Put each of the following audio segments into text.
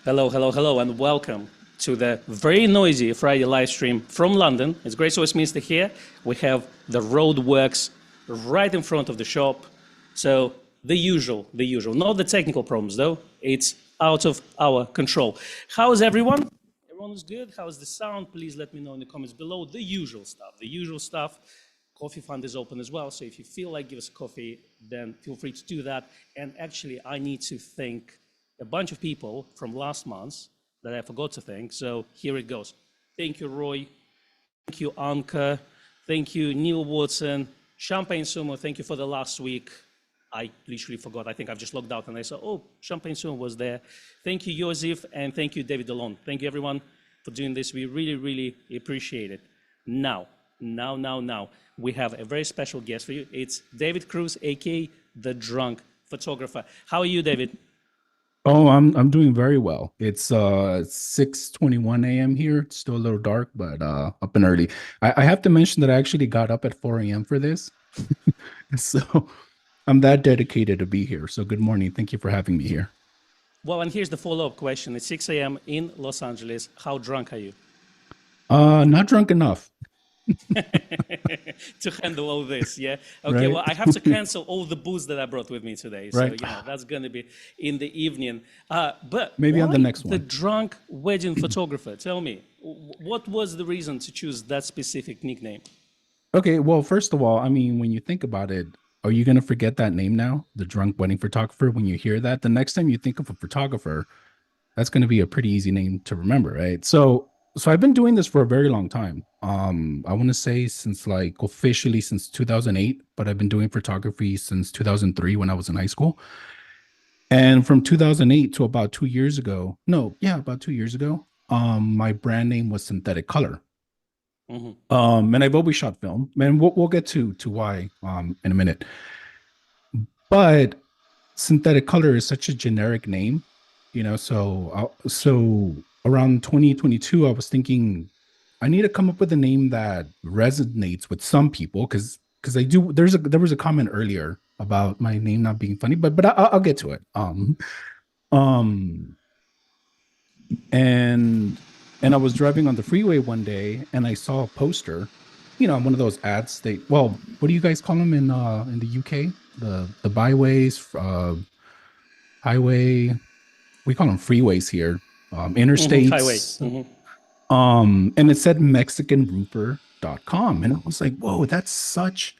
Hello, hello, hello, and welcome to the very noisy Friday live stream from London. It's Great Westminster here. We have the roadworks right in front of the shop. So the usual, not the technical problems though. It's out of our control. How's everyone? Everyone is good? How's the sound? Please let me know in the comments below. The usual stuff. Coffee fund is open as well. So if you feel like give us coffee, then feel free to do that. And actually, I need to thank a bunch of people from last month that I forgot to thank. So here it goes. Thank you, Roy. Thank you, Anka. Thank you, Neil Watson. Champagne Sumo, thank you for the last week. I literally forgot. I think I've just logged out and I saw, oh, Champagne Sumo was there. Thank you, Joseph, and thank you, David DeLon. Thank you, everyone, for doing this. We really, really appreciate it. Now, we have a very special guest for you. It's David Cruz, aka the Drunk Photographer. How are you, David? Oh, I'm doing very well. It's 6:21 a.m. here. It's still a little dark, but up and early. I have to mention that I actually got up at 4 a.m. for this. So I'm that dedicated to be here. So good morning. Thank you for having me here. Well, and here's the follow-up question. It's 6 a.m. in Los Angeles. How drunk are you? Not drunk enough. To handle all this, yeah? Okay, Right. well, I have to cancel all the booze that I brought with me today. So, Right. that's going to be in the evening. But Maybe on the why next the one. drunk wedding photographer? Tell me, what was the reason to choose that specific nickname? Okay, well, first of all, I mean, when you think about it, are you going to forget that name now? The drunk wedding photographer, when you hear that, the next time you think of a photographer, that's going to be a pretty easy name to remember, right? So I've been doing this for a very long time. I want to say since like officially since 2008, but I've been doing photography since 2003 when I was in high school. And from 2008 to about 2 years ago, no, yeah, about 2 years ago, my brand name was Synthetic Color. Mhm. And I've always shot film, and we'll get to why in a minute. But Synthetic Color is such a generic name, so around 2022, I was thinking I need to come up with a name that resonates with some people because I do. There was a comment earlier about my name not being funny, but I'll get to it. Um, and and I was driving on the freeway one day and I saw a poster, one of those ads. Well, what do you guys call them in the UK? The byways, highway. We call them freeways here. Highway. Interstates. And it said MexicanRoofer.com. And I was like, whoa, that's such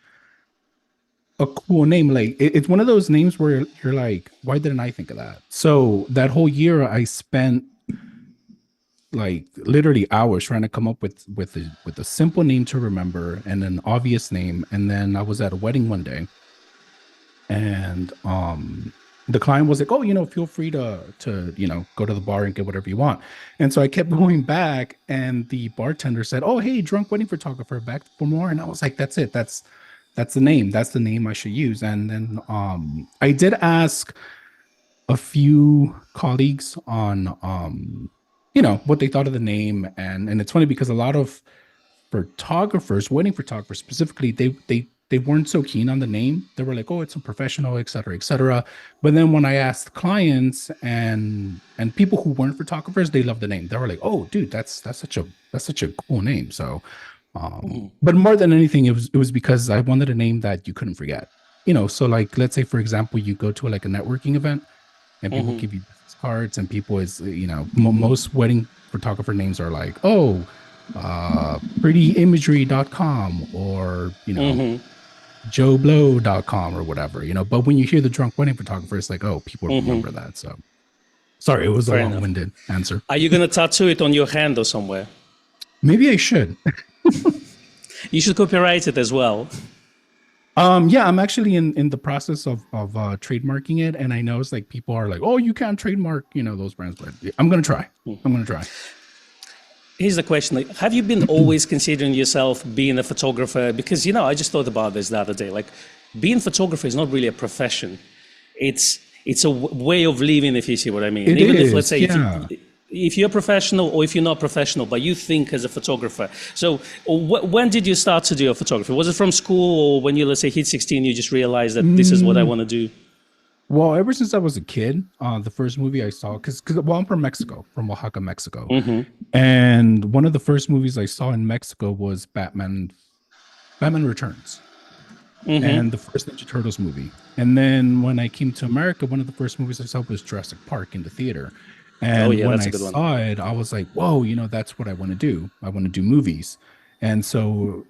a cool name. Like it's one of those names where you're like, why didn't I think of that? So that whole year I spent like literally hours trying to come up with a simple name to remember and an obvious name. And then I was at a wedding one day and the client was like, oh, feel free to go to the bar and get whatever you want. And so I kept going back and the bartender said, oh, hey, drunk wedding photographer, back for more. And I was like, that's it. That's the name. That's the name I should use. And then I did ask a few colleagues on what they thought of the name. And it's funny because a lot of photographers, wedding photographers specifically, they weren't so keen on the name. They were like, oh, it's a professional, et cetera, et cetera. But then when I asked clients and people who weren't photographers, they loved the name. They were like, oh, dude, that's such a cool name. So, but more than anything, it was because I wanted a name that you couldn't forget. So like, let's say, for example, you go to like a networking event and people give you business cards and people most wedding photographer names are like, oh, prettyimagery.com or, joeblow.com or whatever, but when you hear the drunk wedding photographer, it's like, oh, people remember that. So sorry, it was a long-winded answer. Are you going to tattoo it on your hand or somewhere? Maybe I should. You should copyright it as well. Yeah, I'm actually in the process of trademarking it, and I know it's like people are like, oh, you can't trademark those brands, but I'm gonna try. Here's the question. Like, have you been always considering yourself being a photographer? Because, I just thought about this the other day. Like, being a photographer is not really a profession. It's a way of living, if you see what I mean. Even if, let's say, yeah. if you're professional or if you're not professional, but you think as a photographer. So when did you start to do your photography? Was it from school or when you, let's say, hit 16, you just realized that this is what I want to do? Well, ever since I was a kid, the first movie I saw, because well, I'm from Mexico, from Oaxaca, Mexico, Mm-hmm. and one of the first movies I saw in Mexico was Batman Returns, Mm-hmm. and the first Ninja Turtles movie. And then when I came to America, one of the first movies I saw was Jurassic Park in the theater. Oh And yeah, when that's I a good one. saw it, I was like, whoa, that's what I want to do. I want to do movies. And so,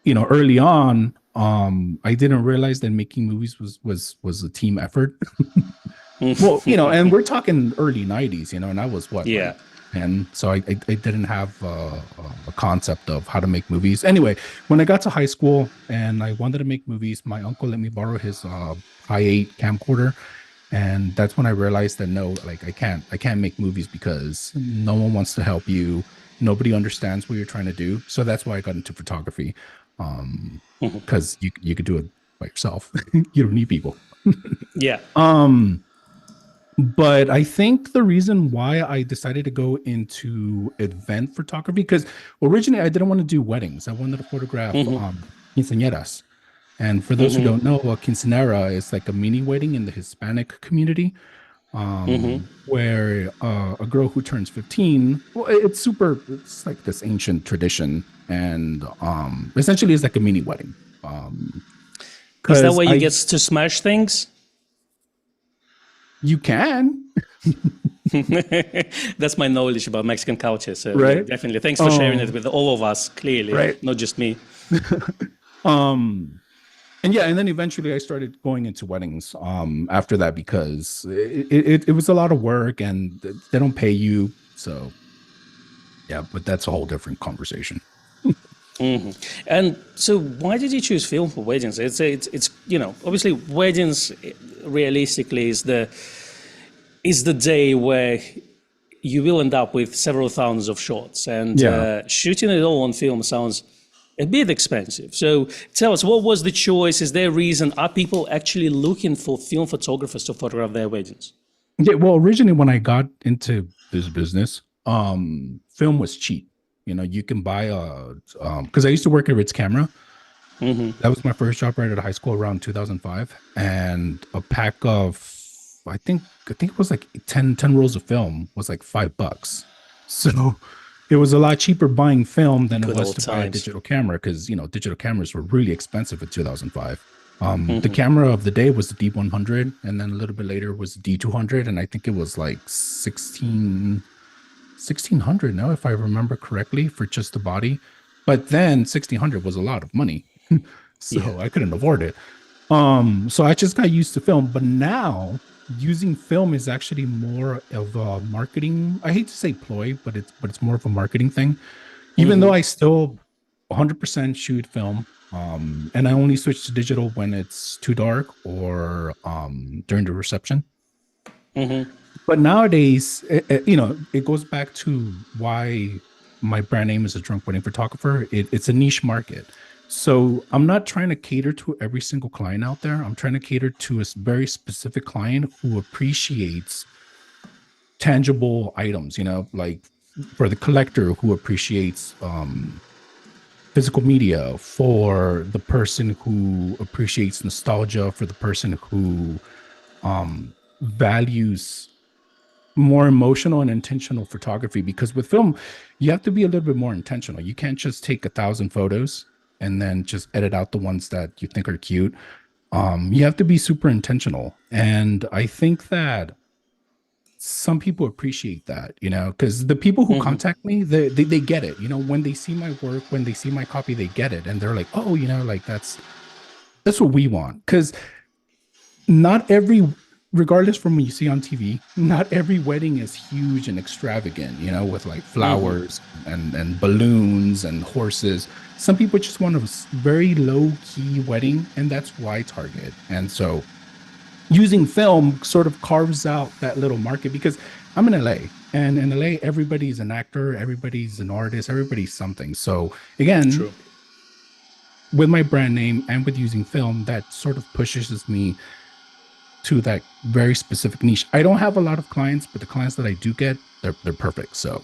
early on, I didn't realize that making movies was a team effort. Well, and we're talking early 90s, and I was what, like Yeah. 10. So I didn't have a concept of how to make movies. Anyway, when I got to high school and I wanted to make movies, my uncle let me borrow his i8 camcorder. And that's when I realized that no, like I can't make movies because no one wants to help you. Nobody understands what you're trying to do. So that's why I got into photography. Because you could do it by yourself. You don't need people. Yeah. Um, but I think the reason why I decided to go into event photography, because originally I didn't want to do weddings. I wanted to photograph Mm-hmm. quinceañeras. And for those who Mm-hmm. don't know, a quinceañera is like a mini wedding in the Hispanic community, Mm-hmm. where a girl who turns 15, well, it's like this ancient tradition. And essentially it's like a mini wedding. Is that Because where you get to smash things? you can, That's my knowledge about Mexican culture. So yeah, right? definitely. Thanks for sharing it Um, with all of us. Clearly, right. not just me. Um, and yeah, and then eventually I started going into weddings after that because it was a lot of work and they don't pay you. So yeah, but that's a whole different conversation. And so, why did you choose film for weddings? It's obviously weddings realistically is the day where you will end up with several thousands of shots, and Yeah. shooting it all on film sounds a bit expensive. So tell us, what was the choice? Is there a reason? Are people actually looking for film photographers to photograph their weddings? Yeah, well, originally when I got into this business, film was cheap. You can buy because I used to work at Ritz Camera. That was my first job right out of high school around 2005. And a pack of, I think it was like ten rolls of film was like $5. So it was a lot cheaper buying film than it Good was old to buy a times. digital camera because, digital cameras were really expensive in 2005. The camera of the day was the D100, and then a little bit later was the D200, and I think it was like 1600 now, if I remember correctly, for just the body. But then 1600 was a lot of money. Yeah. So I couldn't afford it. So I just got used to film, but now using film is actually more of a marketing. I hate to say ploy, but it's more of a marketing thing. Even though I still 100% shoot film, and I only switch to digital when it's too dark or during the reception. But nowadays, it goes back to why my brand name is a drunk wedding photographer. It's a niche market. So I'm not trying to cater to every single client out there. I'm trying to cater to a very specific client who appreciates tangible items, like for the collector who appreciates physical media, for the person who appreciates nostalgia, for the person who values more emotional and intentional photography. Because with film you have to be a little bit more intentional. You can't just take 1,000 photos and then just edit out the ones that you think are cute. You have to be super intentional, and I think that some people appreciate that, because the people who contact me, they get it. When they see my work, when they see my copy, they get it, and they're like, oh, like that's what we want. Because not every, regardless from what you see on TV, not every wedding is huge and extravagant, with like flowers and balloons and horses. Some people just want a very low key wedding, and that's why I target. And so using film sort of carves out that little market because I'm in LA, and in LA, everybody's an actor, everybody's an artist, everybody's something. So again, True. with my brand name and with using film, that sort of pushes me to that very specific niche. I don't have a lot of clients, but the clients that I do get, they're perfect. So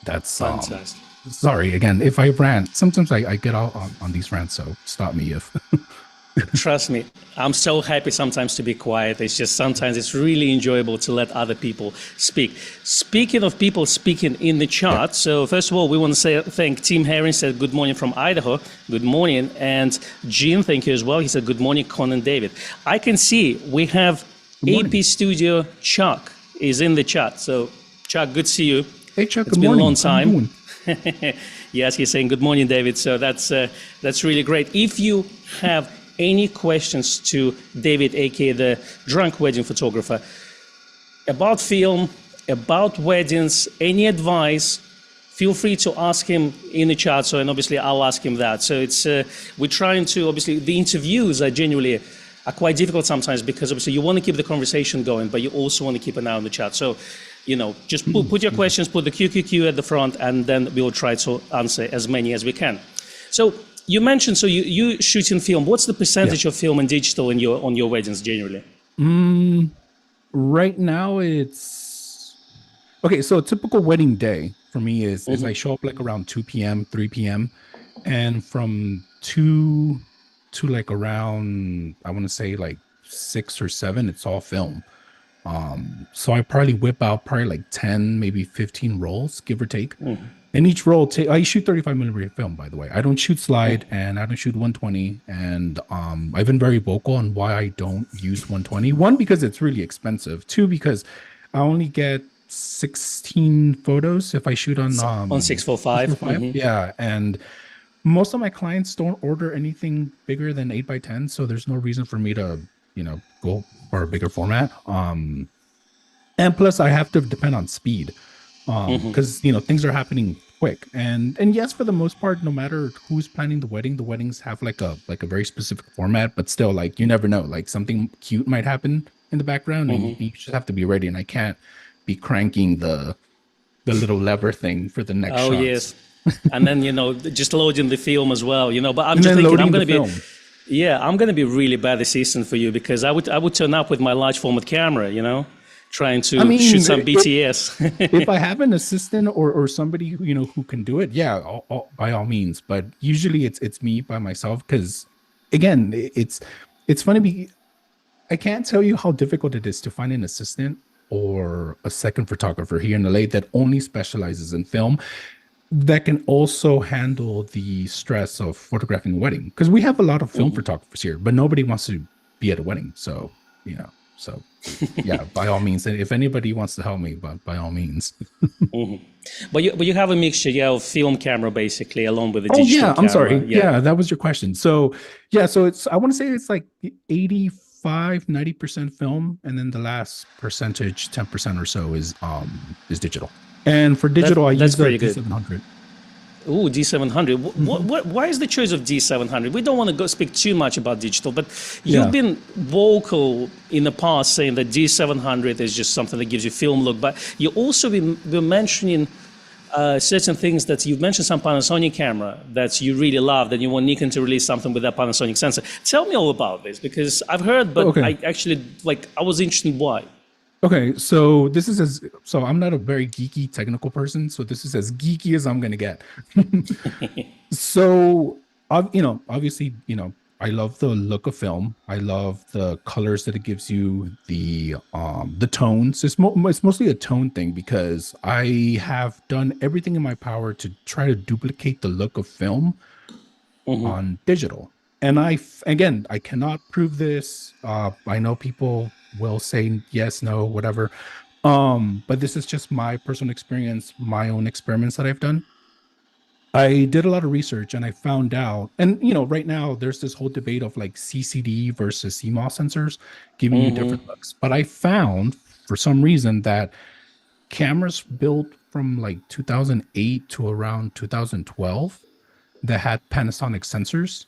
that's Fantastic. sorry again if I rant. Sometimes I get out on these rants, so stop me if Trust me, I'm so happy sometimes to be quiet. It's just sometimes it's really enjoyable to let other people speak. Speaking of people speaking in the chat, so first of all, we want to say thank Tim Herring, said good morning from Idaho. Good morning. And Gene, thank you as well. He said good morning, Con and David. I can see we have AP Studio Chuck is in the chat. So Chuck, good to see you. Hey Chuck, it's good been morning. a long time. Yes, he's saying good morning, David. So that's really great. If you have any questions to David, aka the drunk wedding photographer, about film, about weddings, any advice, feel free to ask him in the chat. So, and obviously I'll ask him that. So it's we're trying to, obviously the interviews are genuinely quite difficult sometimes, because obviously you want to keep the conversation going, but you also want to keep an eye on the chat. So, you know, just put your questions, put the QQQ at the front, and then we'll try to answer as many as we can. So you mentioned, so you shoot in film. What's the percentage of film and digital in on your weddings generally? Right now it's okay. So a typical wedding day for me is I show up like around 2 p.m., 3 p.m. And from 2 to like around, I want to say like 6 or 7, it's all film. So I probably whip out probably like 10, maybe 15 rolls, give or take. And each roll, I shoot 35mm film, by the way. I don't shoot slide and I don't shoot 120. And I've been very vocal on why I don't use 120. One, because it's really expensive. Two, because I only get 16 photos if I shoot on 645. Yeah, and most of my clients don't order anything bigger than 8x10, so there's no reason for me to, you know, go for a bigger format. And plus I have to depend on speed, because you know, things are happening quick. And yes, for the most part, no matter who's planning the weddings have like a very specific format, but still, like, you never know, like something cute might happen in the background, and you just have to be ready. And I can't be cranking the little lever thing for the next shots. Yes. And then, you know, just loading the film as well, you know. But I'm just thinking I'm going to be really bad assistant for you, because I would turn up with my large format camera, you know, trying to shoot some BTS. If I have an assistant or somebody who, you know, who can do it, yeah, by all means. But usually it's me by myself, because again, it's funny. I can't tell you how difficult it is to find an assistant or a second photographer here in LA that only specializes in film, that can also handle the stress of photographing a wedding. Because we have a lot of film photographers here, but nobody wants to be at a wedding. So, you know, so yeah, by all means. And if anybody wants to help me, by all means. But you have a mixture, of film camera basically, along with the digital camera. I'm sorry. Yeah, that was your question. So yeah, so I want to say it's like 85-90% film, and then the last percentage, 10% or so, is digital. And for digital, I use the D700. Ooh, D700. Why is the choice of D700? We don't want to speak too much about digital, but you've been vocal in the past saying that D700 is just something that gives you film look. But you also been mentioning certain things, that you've mentioned some Panasonic camera that you really love, that you want Nikon to release something with that Panasonic sensor. Tell me all about this, because I've heard, but I actually, I was interested in why. Okay, so this is so I'm not a very geeky technical person, so this is as geeky as I'm gonna get. So, you know, obviously, you know, I love the look of film. I love the colors that it gives you, the tones. It's mostly a tone thing, because I have done everything in my power to try to duplicate the look of film on digital. And I cannot prove this. I know people will say yes, no, whatever. But this is just my personal experience, my own experiments that I've done. I did a lot of research and I found out, and you know, right now there's this whole debate of like CCD versus CMOS sensors giving you different looks. But I found, for some reason, that cameras built from like 2008 to around 2012 that had Panasonic sensors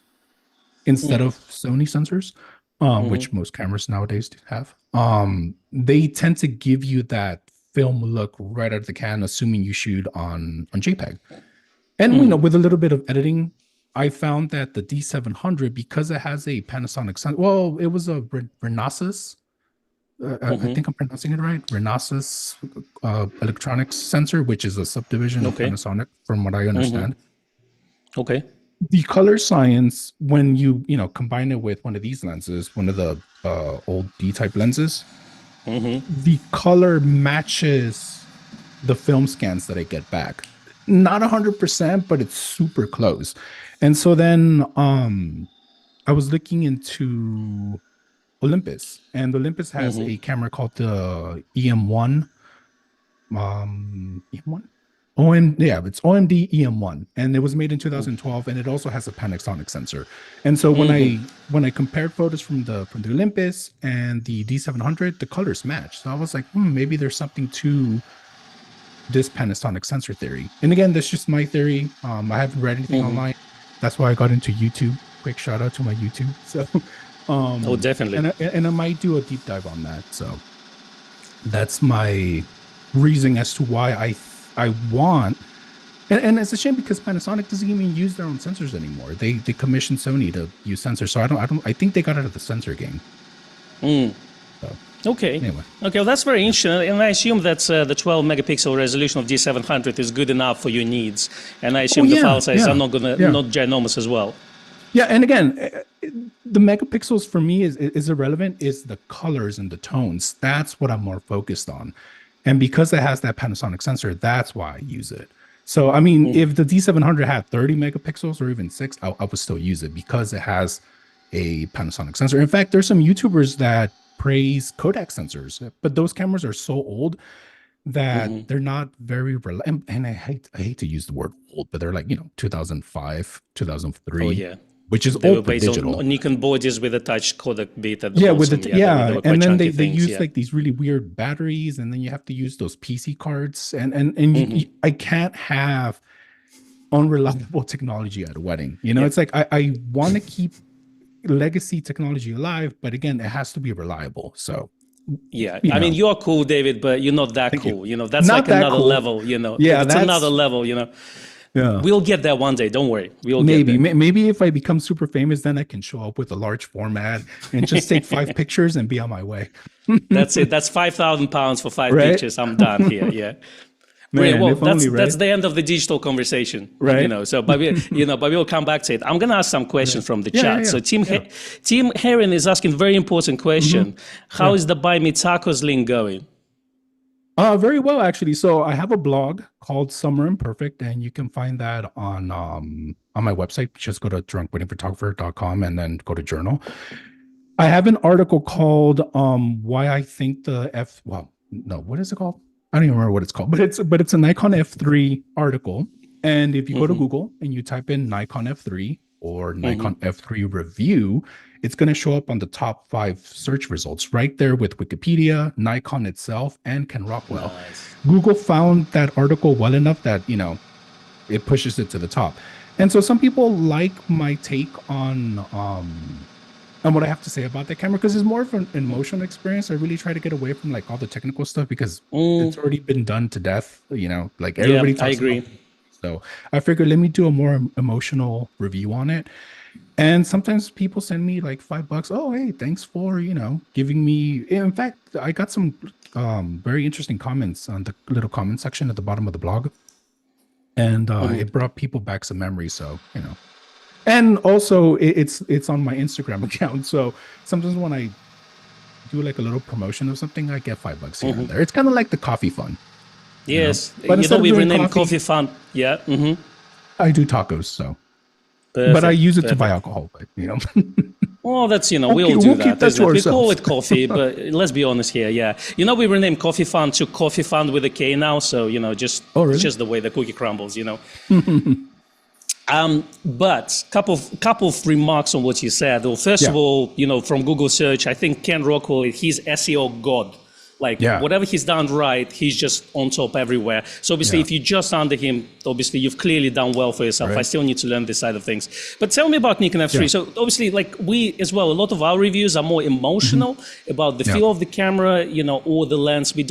instead of Sony sensors, which most cameras nowadays have, they tend to give you that film look right out of the can, assuming you shoot on JPEG. And you know, with a little bit of editing, I found that the D700, because it has a Panasonic sensor, well, it was a Renesas. I think I'm pronouncing it right. Renesas electronics sensor, which is a subdivision of Panasonic, from what I understand. Okay. the color science, when you combine it with one of these lenses, one of the old D-type lenses, the color matches the film scans that I get back. Not 100%, but it's super close. And so then I was looking into Olympus, and Olympus has a camera called the EM1. EM1? It's OMD EM1, and it was made in 2012, and it also has a Panasonic sensor. And so when I compared photos from the Olympus and the D700, the colors match. So I was like, maybe there's something to this Panasonic sensor theory. And again, that's just my theory. I haven't read anything online. That's why I got into YouTube. Quick shout out to my YouTube. So, definitely. And I might do a deep dive on that. So that's my reason as to why I want, and it's a shame because Panasonic doesn't even use their own sensors anymore. They commissioned Sony to use sensors, so I think they got out of the sensor game. So, okay. Anyway. Okay. Well, that's very interesting, and I assume that the 12 megapixel resolution of D700 is good enough for your needs, and I assume the file sizes are not ginormous as well. Yeah, and again, the megapixels for me is irrelevant. Is the colors and the tones. That's what I'm more focused on. And because it has that Panasonic sensor, that's why I use it. So, I mean, if the D700 had 30 megapixels or even 6, I would still use it because it has a Panasonic sensor. In fact, there's some YouTubers that praise Kodak sensors, but those cameras are so old that they're not very reliable. And I hate to use the word old, but they're like, 2005, 2003. Oh, yeah. Which is they old were based digital. on Nikon bodies with attached Kodak bit at the bottom. And then they things, use like these really weird batteries, and then you have to use those PC cards, and I can't have unreliable technology at a wedding. It's like I want to keep legacy technology alive, but again, it has to be reliable. So I mean, you're cool, David, but you're not that cool. That's not like that another cool. Level. It's another level. Yeah. We'll get there one day. Don't worry. Maybe if I become super famous, then I can show up with a large format and just take 5 pictures and be on my way. That's it. That's £5,000 for 5 pictures. I'm done here. Yeah. Man, well, that's the end of the digital conversation, right? But we'll come back to it. I'm going to ask some questions from the chat. So Tim Herring is asking a very important question. How is the Buy Me Tacos link going? Very well, actually. So I have a blog called Summer Imperfect, and you can find that on my website. Just go to drunkweddingphotographer.com and then go to journal. I have an article called Why I Think what is it called? I don't even remember what it's called, but it's a Nikon F3 article. And if you go to Google and you type in Nikon F3 or Nikon F3 review, it's going to show up on the top 5 search results right there with Wikipedia, Nikon itself, and Ken Rockwell. Nice. Google found that article well enough that, it pushes it to the top. And so some people like my take on what I have to say about the camera, because it's more of an emotional experience. I really try to get away from like all the technical stuff because it's already been done to death, like everybody talks I agree. about it. So I figured let me do a more emotional review on it. And sometimes people send me like $5. Oh, hey, thanks for, giving me. In fact, I got some very interesting comments on the little comment section at the bottom of the blog. And it brought people back some memories. So, and also it's on my Instagram account. So sometimes when I do like a little promotion of something, I get $5 here and there. It's kind of like the coffee fund. Yes. But we renamed coffee fund. Yeah. I do tacos. So. Perfect, but I use it to buy alcohol, but Well, that's we all do that. We call it coffee, but let's be honest here. Yeah, we renamed Coffee Fund to Coffee Fund with a K now. So it's just the way the cookie crumbles. But couple of remarks on what you said. Well, first of all, from Google search, I think Ken Rockwell, he's SEO god. Whatever he's done right, he's just on top everywhere. So obviously, if you're just under him, obviously you've clearly done well for yourself. Right. I still need to learn this side of things. But tell me about Nikon F3. So obviously, we as well, a lot of our reviews are more emotional about the feel of the camera, or the lens. We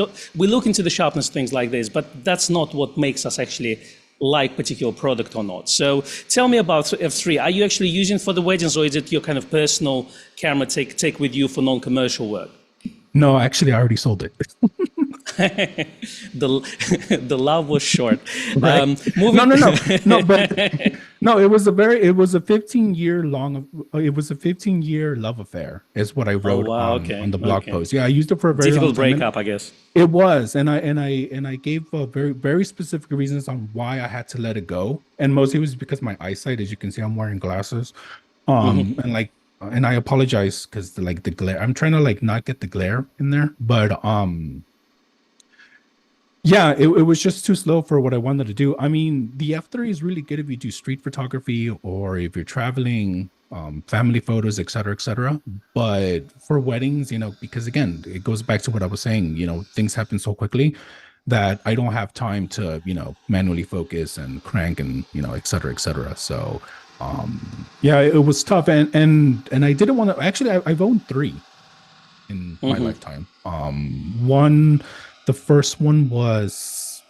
look into the sharpness, things like this, but that's not what makes us actually like particular product or not. So tell me about F3. Are you actually using it for the weddings, or is it your kind of personal camera take with you for non-commercial work? No, actually, I already sold it. The love was short. Right? No, it was a 15-year long, it was a 15-year love affair, is what I Oh wrote wow, on okay, the blog okay. post. Yeah, I used it for a very long Difficult time. And breakup, I guess. it was, and I gave very very specific reasons on why I had to let it go, and mostly it was because my eyesight, as you can see, I'm wearing glasses, Hmm. and like, and I apologize because like the glare, I'm trying to like not get the glare in there, but yeah, it was just too slow for what I wanted to do. I mean, the F3 is really good if you do street photography or if you're traveling, family photos, et cetera, et cetera. But for weddings, because again, it goes back to what I was saying, things happen so quickly that I don't have time to, manually focus and crank and, et cetera, et cetera. So, yeah, it was tough. And I didn't want to, actually, I've owned three in my Hmm. lifetime. The first one was,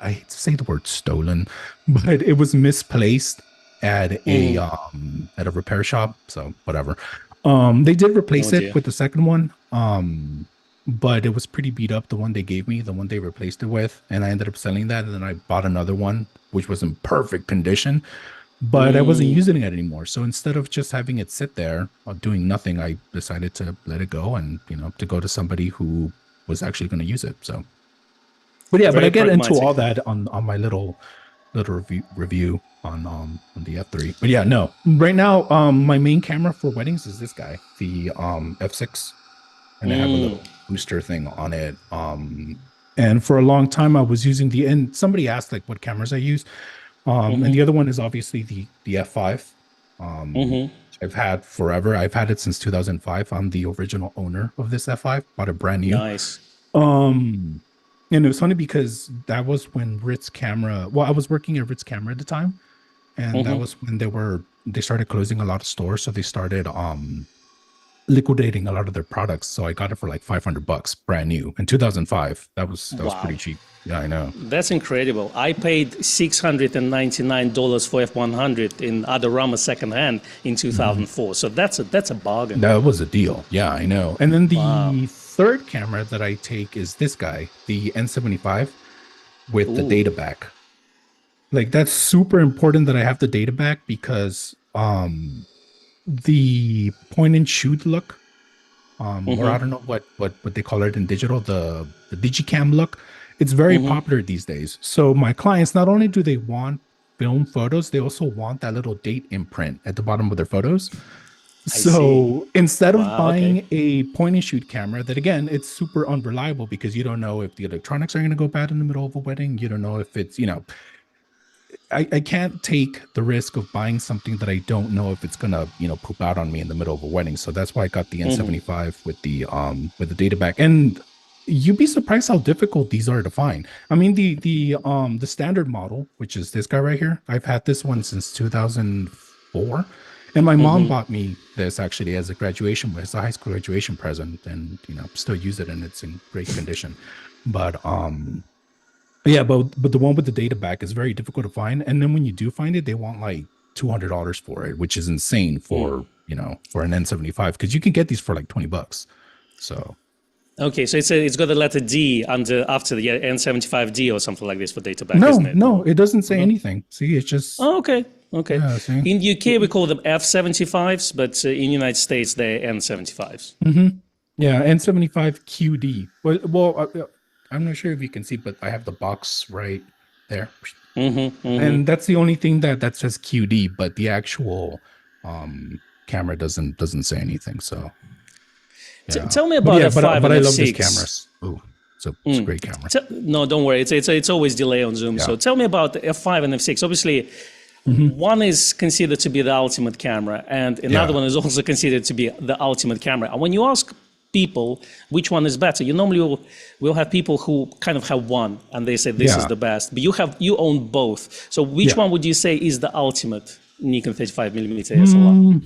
I hate to say the word stolen, but it was misplaced Hmm. at a repair shop. So whatever. They did Oh replace it dear. with the second one. But it was pretty beat up, the one they gave me, the one they replaced it with, and I ended up selling that. And then I bought another one, which was in perfect condition, but I wasn't Mm. using it anymore. So instead of just having it sit there doing nothing, I decided to let it go and, to go to somebody who was actually going to use it. So, but yeah, but I Very get into pragmatic. all that on my little review on the F3. But yeah, no, right now, my main camera for weddings is this guy, the F6, and I have a Mm. little booster thing on it. And for a long time I was using and somebody asked like what cameras I use. And Hmm. the other one is obviously the F5. Hmm. I've had forever. I've had it since 2005. I'm the original owner of this F5. Bought it brand new. Nice. Um, and it was funny because that was when Ritz Camera. Well, I was working at Ritz Camera at the time, and that Hmm. was when they started closing a lot of stores. So they started liquidating a lot of their products. So I got it for like $500 brand new in 2005. That was Wow. pretty cheap. Yeah, I know. That's incredible. I paid $699 for F100 in Adorama secondhand in Mhm. 2004. So that's a bargain. That was a deal. Yeah, I know. And then Wow. the third camera that I take is this guy, the N75 with the Ooh. data back. Like that's super important that I have the data back because the point and shoot look, or I Hmm. don't know what they call it in digital, the digicam look, it's very Hmm. popular these days. So my clients, not only do they want film photos, they also want that little date imprint at the bottom of their photos. I see. So instead of Wow. Okay. buying a point and shoot camera, that again, it's super unreliable because you don't know if the electronics are going to go bad in the middle of a wedding. You don't know if it's, I can't take the risk of buying something that I don't know if it's gonna, poop out on me in the middle of a wedding. So that's why I got the Hmm. N75 with the data back. And you'd be surprised how difficult these are to find. I mean, the standard model, which is this guy right here, I've had this one since 2004. And my mom Hmm. bought me this actually as a high school graduation present, and still use it and it's in great condition. But yeah, but the one with the data back is very difficult to find. And then when you do find it, they want like $200 for it, which is insane for for an N75 because you can get these for like $20. So Okay, so it's got the letter D under after the N75D or something like this for data back, isn't no, it? no, Or it doesn't say no? anything. See, it's just Oh, okay, okay. yeah. See, In UK we call them F75s, but in United States they're N75s. yeah, N75 QD. I'm not sure if you can see, but I have the box right there, and that's the only thing that says QD. But the actual camera doesn't say anything. So yeah, Tell me but about yeah, F5 but and I love this F6. cameras. Oh, it's a great camera. No, don't worry. It's always delay on Zoom. Yeah. So tell me about the F5 and F6. Obviously, Hmm. one is considered to be the ultimate camera, and another Yeah. one is also considered to be the ultimate camera. And when you ask people which one is better, you normally will have people who kind of have one, and they say this is Yeah. the best. But you own both. So which Yeah. one would you say is the ultimate Nikon 35mm SLR? Mm,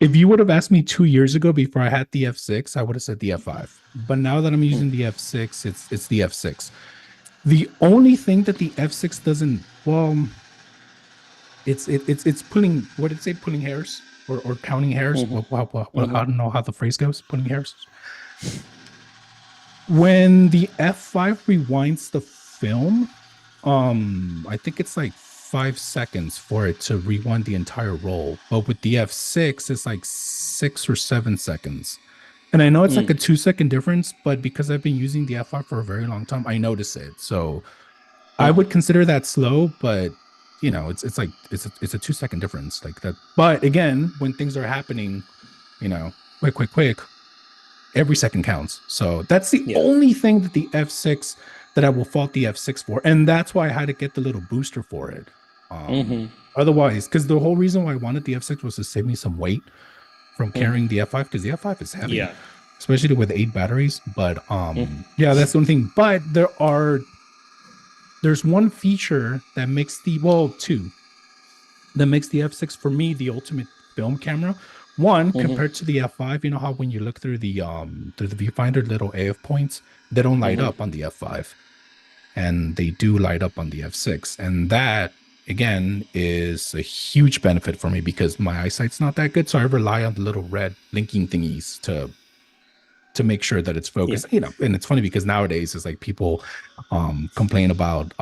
if you would have asked me 2 years ago before I had the F6, I would have said the F5. But now that I'm using the F6, it's the F6. The only thing that the F6 doesn't, well, it's pulling, what did it say, pulling hairs or counting hairs? I don't know how the phrase goes, pulling hairs. When the F5 rewinds the film, I think it's like 5 seconds for it to rewind the entire roll. But with the F6, it's like 6 or 7 seconds. And I know it's like a 2 second difference, but because I've been using the F5 for a very long time, I notice it. So I would consider that slow, but it's like it's a 2 second difference like that. But again, when things are happening, quick, every second counts. So that's the only thing that the F6 that I will fault the F6 for, and that's why I had to get the little booster for it. Otherwise, because the whole reason why I wanted the F6 was to save me some weight from carrying the F5, because the F5 is heavy, especially with 8 batteries. But yeah, that's the only thing. But there's one feature that makes two that makes the F6 for me the ultimate film camera. One, compared to the F5, you know how when you look through the viewfinder, little AF points, they don't light up on the F5, and they do light up on the F6, and that again is a huge benefit for me because my eyesight's not that good, so I rely on the little red blinking thingies to make sure that it's focused. And it's funny because nowadays it's like people complain about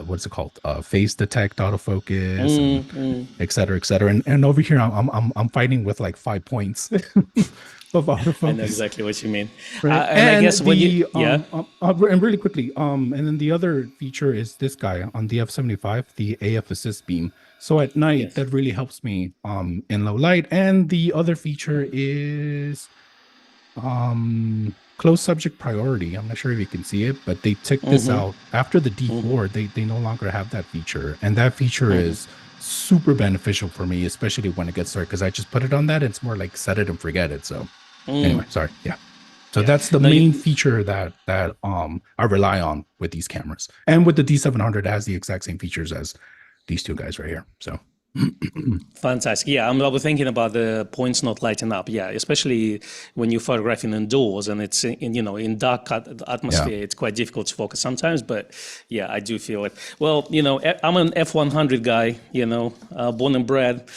what's it called, face detect autofocus, and et cetera, et cetera. And over here I'm fighting with like 5 points of autofocus. I know exactly what you mean. Right? And I guess when you and really quickly, and then the other feature is this guy on the F75, the AF assist beam. So at night that really helps me in low light. And the other feature is close subject priority. I'm not sure if you can see it, but they took this out after the D4. They no longer have that feature, and that feature is super beneficial for me, especially when it gets started, because I just put it on that. It's more like set it and forget it. So anyway, sorry. So that's the main feature that I rely on with these cameras, and with the D700 it has the exact same features as these two guys right here. So fantastic. Yeah, I was thinking about the points not lighting up. Yeah, especially when you're photographing indoors and it's in dark atmosphere, it's quite difficult to focus sometimes. But yeah, I do feel it. Well, I'm an F100 guy, born and bred,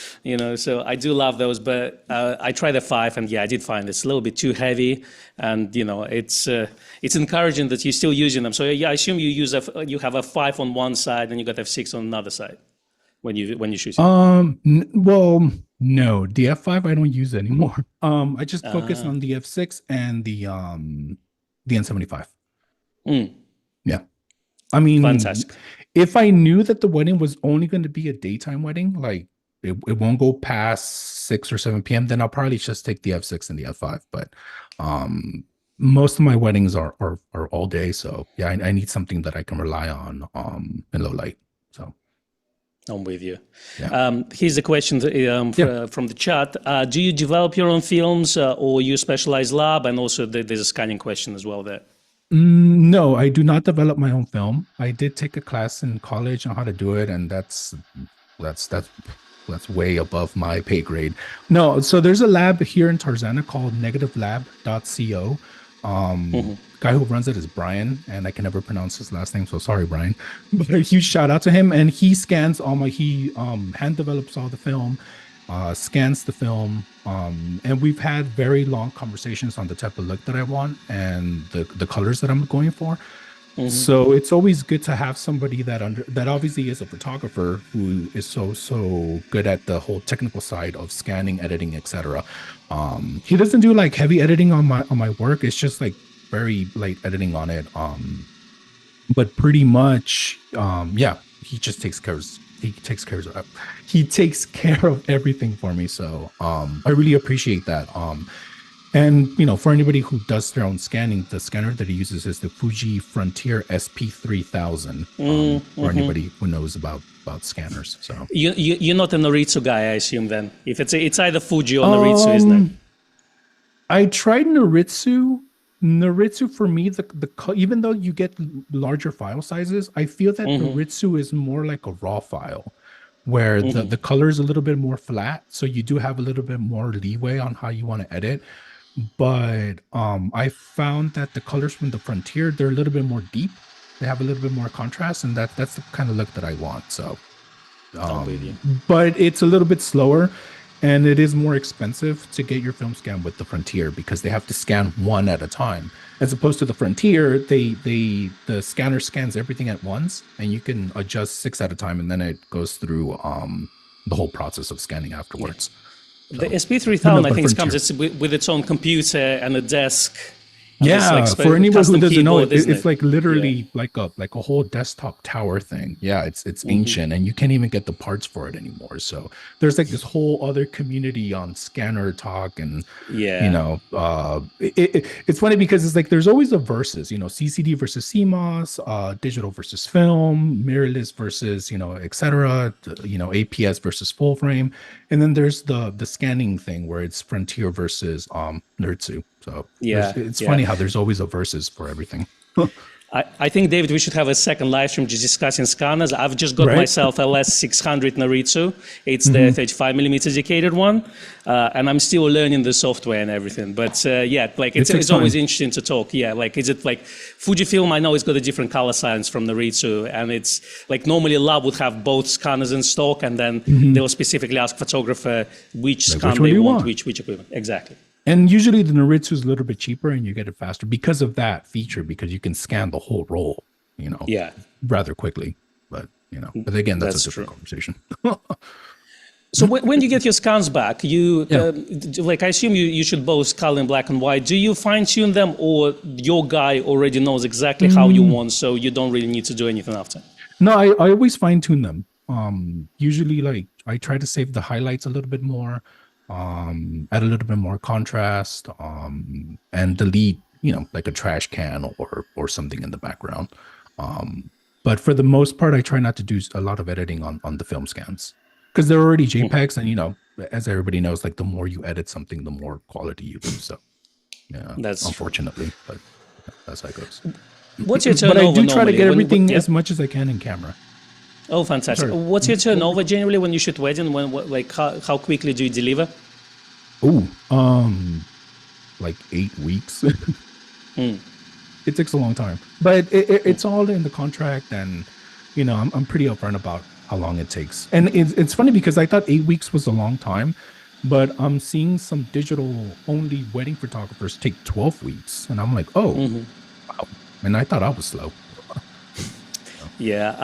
so I do love those. But I tried a 5, and I did find it's a little bit too heavy, and it's encouraging that you're still using them. So yeah, I assume you have a 5 on one side and you got F6 on another side when you shoot. Well, no, the F5 I don't use anymore. I just focus on the F6 and the N75. Yeah, I mean, fantastic. If I knew that the wedding was only going to be a daytime wedding, like it won't go past 6 or 7 p.m., then I'll probably just take the F6 and the F5. But most of my weddings are all day, so yeah, I need something that I can rely on in low light. So I'm with you. Here's a question from the chat. Do you develop your own films or you specialize lab? And also there's a scanning question as well there. No, I do not develop my own film. I did take a class in college on how to do it, and that's way above my pay grade. No, so there's a lab here in Tarzana called negativelab.co. Guy who runs it is Brian, and I can never pronounce his last name, so sorry, Brian. But a huge shout out to him. And he scans he hand develops all the film, scans the film, and we've had very long conversations on the type of look that I want and the colors that I'm going for. So it's always good to have somebody that obviously is a photographer who is so good at the whole technical side of scanning, editing, etc. He doesn't do like heavy editing on my work. It's just like very light editing on it. But pretty much, he just takes care of everything for me. So I really appreciate that. And for anybody who does their own scanning, the scanner that he uses is the Fuji Frontier SP3000. For anybody who knows about scanners. So you're not a Noritsu guy, I assume. Then if it's either Fuji or Noritsu, isn't it? I tried Noritsu. Noritsu for me, even though you get larger file sizes, I feel that Noritsu is more like a raw file, where the color is a little bit more flat, so you do have a little bit more leeway on how you want to edit. But I found that the colors from the Frontier, they're a little bit more deep. They have a little bit more contrast, and that's the kind of look that I want. So, but it's a little bit slower. And it is more expensive to get your film scanned with the Frontier because they have to scan one at a time. As opposed to the Frontier, the scanner scans everything at once, and you can adjust 6 at a time, and then it goes through the whole process of scanning afterwards. The So, but no, SP3000, I but think, comes Frontier. with its own computer and a desk. And it's Yeah, like for anyone who custom doesn't know, keyboard, isn't it's it? like Yeah. literally like a whole desktop tower thing. Yeah, it's ancient, and you can't even get the parts for it anymore. So there's like this whole other community on scanner talk, and Yeah. it's funny because it's like there's always a versus, CCD versus CMOS, digital versus film, mirrorless versus etc. APS versus full frame, and then there's the scanning thing where it's Frontier versus Noritsu. So Yeah. it's Yeah. funny how there's always a versus for everything. I think, David, we should have a second live stream just discussing scanners. I've just got Right? myself a LS600 Noritsu. It's the 35mm dedicated one, and I'm still learning the software and everything. But yeah, like It takes it's always time. interesting to talk. Yeah, like is it like Fujifilm? I know it's got a different color science from Noritsu, and it's like normally lab would have both scanners in stock, and then they will specifically ask photographer which Like, scan which one they do you want, want? which equipment exactly. And usually the Noritsu is a little bit cheaper and you get it faster because of that feature, because you can scan the whole roll, Yeah, rather quickly. But again, that's a that's different true. conversation. So when you get your scans back, Yeah. like I assume you should both color in black and white. Do you fine tune them, or your guy already knows exactly how you want, so you don't really need to do anything after? No, I always fine tune them. Usually like I try to save the highlights a little bit more, add a little bit more contrast, and delete, like a trash can or something in the background. But for the most part, I try not to do a lot of editing on the film scans because they're already JPEGs, and as everybody knows, like the more you edit something, the more quality you lose. So yeah, That's true. unfortunately, but that's how it goes. What's your But I turnover do try to normally? get everything Yeah? as much as I can in camera. Oh, fantastic. Sorry. What's your turnover generally when you shoot wedding? Like how quickly do you deliver? Oh, like 8 weeks. It takes a long time, but it's all in the contract, and I'm pretty upfront about how long it takes. And it's funny because I thought 8 weeks was a long time, but I'm seeing some digital only wedding photographers take 12 weeks, and I'm like, oh, wow. And I thought I was slow. Yeah,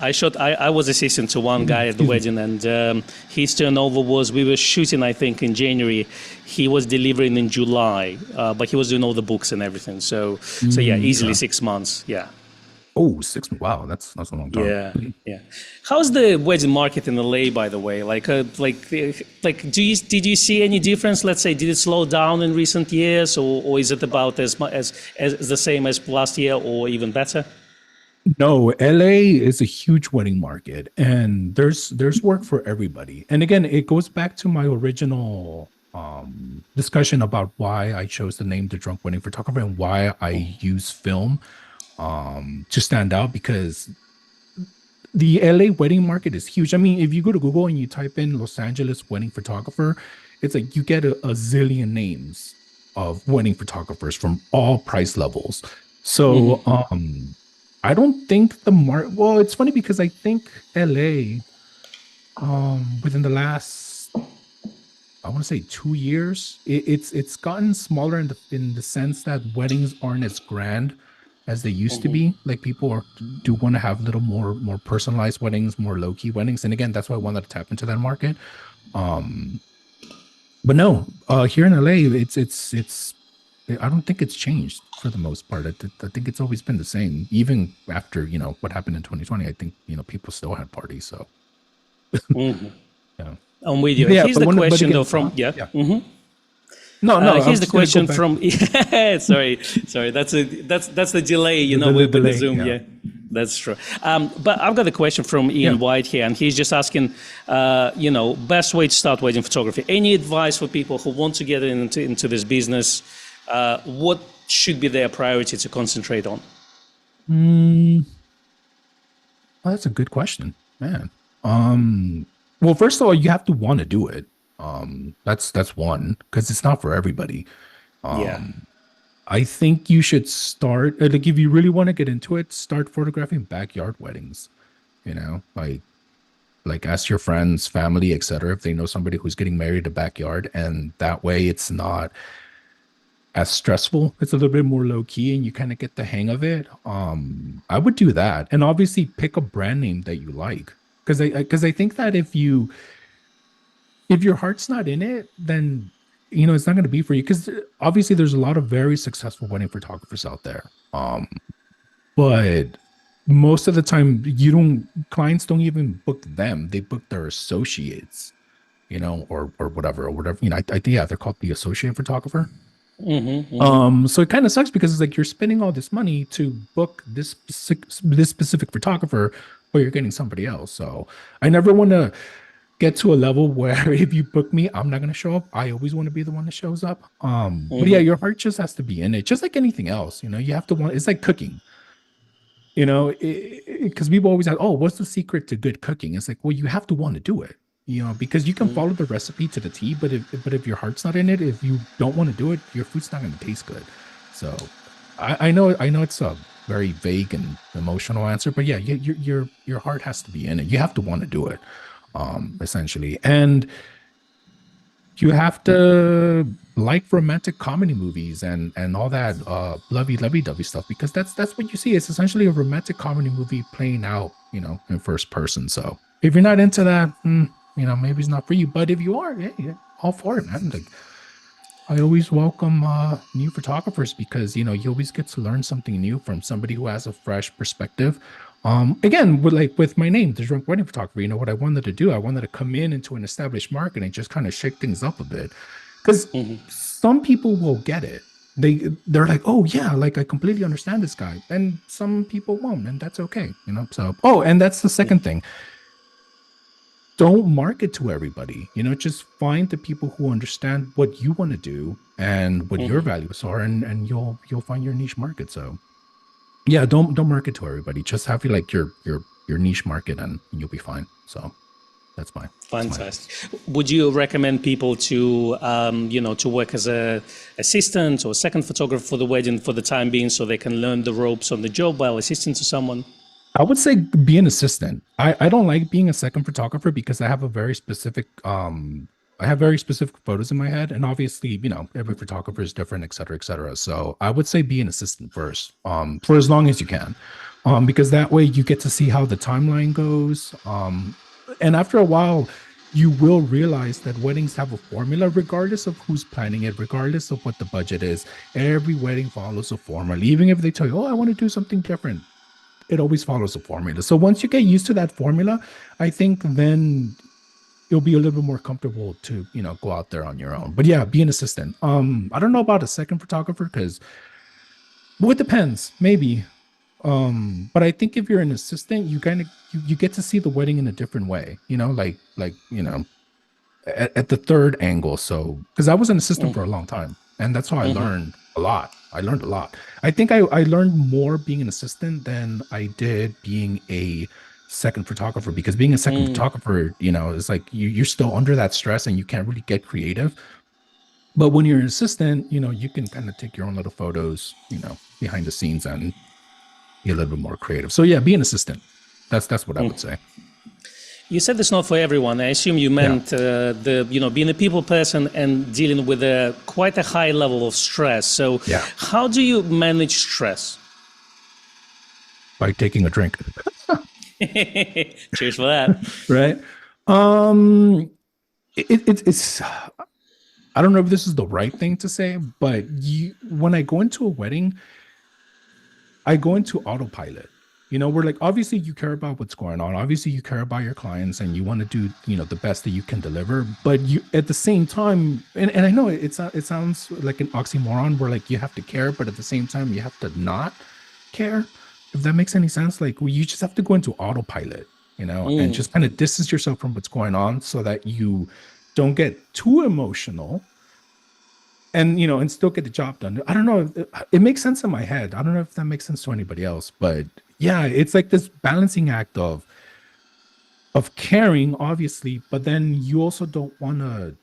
I was assistant to one guy at the wedding, and his turnover was, we were shooting, I think, in January. He was delivering in July, but he was doing all the books and everything. So yeah, easily 6 months. Yeah. Oh, 6. Wow, that's a long time. Yeah, yeah. How's the wedding market in LA, by the way? Did you see any difference? Let's say, did it slow down in recent years, or is it about as much as the same as last year, or even better? No, LA is a huge wedding market, and there's work for everybody. And again, it goes back to my original discussion about why I chose the name The Drunk Wedding Photographer and why I use film to stand out, because the LA wedding market is huge. I mean, if you go to Google and you type in Los Angeles wedding photographer, it's like you get a zillion names of wedding photographers from all price levels. So I don't think well, it's funny because I think LA within the last, I want to say 2 years, it's gotten smaller in the sense that weddings aren't as grand as they used to be. Like people do want to have a little more personalized weddings, more low-key weddings. And again, that's why I wanted to tap into that market. But no, here in LA, it's I don't think it's changed for the most part. I think it's always been the same, even after what happened in 2020. I think people still had parties. So yeah, I'm with you. yeah. Here's the question, though, from yeah. yeah. No, I Here's was the just gonna question go back. from. Yeah, sorry. That's the delay, with the delay, Zoom. Yeah, that's true. But I've got a question from Ian White here, and he's just asking, best way to start wedding photography. Any advice for people who want to get into this business? What should be their priority to concentrate on? Well, that's a good question, man. Well, first of all, you have to want to do it. That's one, because it's not for everybody. Yeah. I think you should start, like, if you really want to get into it, start photographing backyard weddings. Like like ask your friends, family, etc., if they know somebody who's getting married in the backyard, and that way it's not as stressful. It's a little bit more low key, and you kind of get the hang of it. I would do that, and obviously pick a brand name that you like, because I think that if your heart's not in it, then it's not going to be for you. Because obviously, there's a lot of very successful wedding photographers out there. But most of the time, clients don't even book them; they book their associates, or whatever, I think, yeah, they're called the associate photographer. So it kind of sucks because it's like you're spending all this money to book this specific photographer, but you're getting somebody else. So I never want to get to a level where if you book me, I'm not going to show up. I always want to be the one that shows up. But yeah, your heart just has to be in it, just like anything else. You have to want. It's like cooking. Because people always ask, oh, what's the secret to good cooking? It's like, well, you have to want to do it. Because you can follow the recipe to the T, but if your heart's not in it, if you don't want to do it, your food's not going to taste good. So I know it's a very vague and emotional answer, but yeah, your heart has to be in it. You have to want to do it, essentially, and you have to like romantic comedy movies and all that lovey-dovey stuff, because that's what you see. It's essentially a romantic comedy movie playing out, in first person. So if you're not into that, maybe it's not for you. But if you are, yeah, all for it, man. Like, I always welcome new photographers, because you always get to learn something new from somebody who has a fresh perspective. Again, with my name, the Drunk Wedding Photographer, what I wanted to do, I wanted to come into an established market and just kind of shake things up a bit, because some people will get it. They're like, oh yeah, like I completely understand this guy, and some people won't, and that's okay, So, and that's the second thing. Don't market to everybody, just find the people who understand what you want to do and what your values are, and you'll find your niche market. So yeah, don't market to everybody. Just have your niche market, and you'll be fine. So that's mine. Fantastic. Would you recommend people to to work as a assistant or second photographer for the wedding for the time being, so they can learn the ropes on the job while assisting to someone? I would say be an assistant. I don't like being a second photographer, because I have very specific photos in my head, and obviously, every photographer is different, et cetera, et cetera. So I would say be an assistant first, for as long as you can, because that way you get to see how the timeline goes. And after a while, you will realize that weddings have a formula, regardless of who's planning it, regardless of what the budget is. Every wedding follows a formula, even if they tell you, oh, I want to do something different. It always follows a formula. So once you get used to that formula, I think then you'll be a little bit more comfortable to, go out there on your own. But yeah, be an assistant. I don't know about a second photographer, well, it depends, maybe. But I think if you're an assistant, you kind of you get to see the wedding in a different way, at the third angle. So, because I was an assistant for a long time, and that's how I learned a lot. I think I learned more being an assistant than I did being a second photographer, because being a second photographer, it's like you're still under that stress and you can't really get creative. But when you're an assistant, you can kind of take your own little photos, behind the scenes, and be a little bit more creative. So yeah, be an assistant. That's what I would say. You said it's not for everyone. I assume you meant being a people person and dealing with quite a high level of stress. So how do you manage stress? By taking a drink. Cheers for that. Right. It's I don't know if this is the right thing to say, but when I go into a wedding, I go into autopilot. Where like, obviously you care about what's going on. Obviously you care about your clients, and you want to do, the best that you can deliver. But you, at the same time, and I know it sounds like an oxymoron, where like you have to care, but at the same time you have to not care. If that makes any sense, like you just have to go into autopilot, and just kind of distance yourself from what's going on, so that you don't get too emotional, and and still get the job done. I don't know. It makes sense in my head. I don't know if that makes sense to anybody else, but yeah, it's like this balancing act of caring, obviously, but then you also don't want to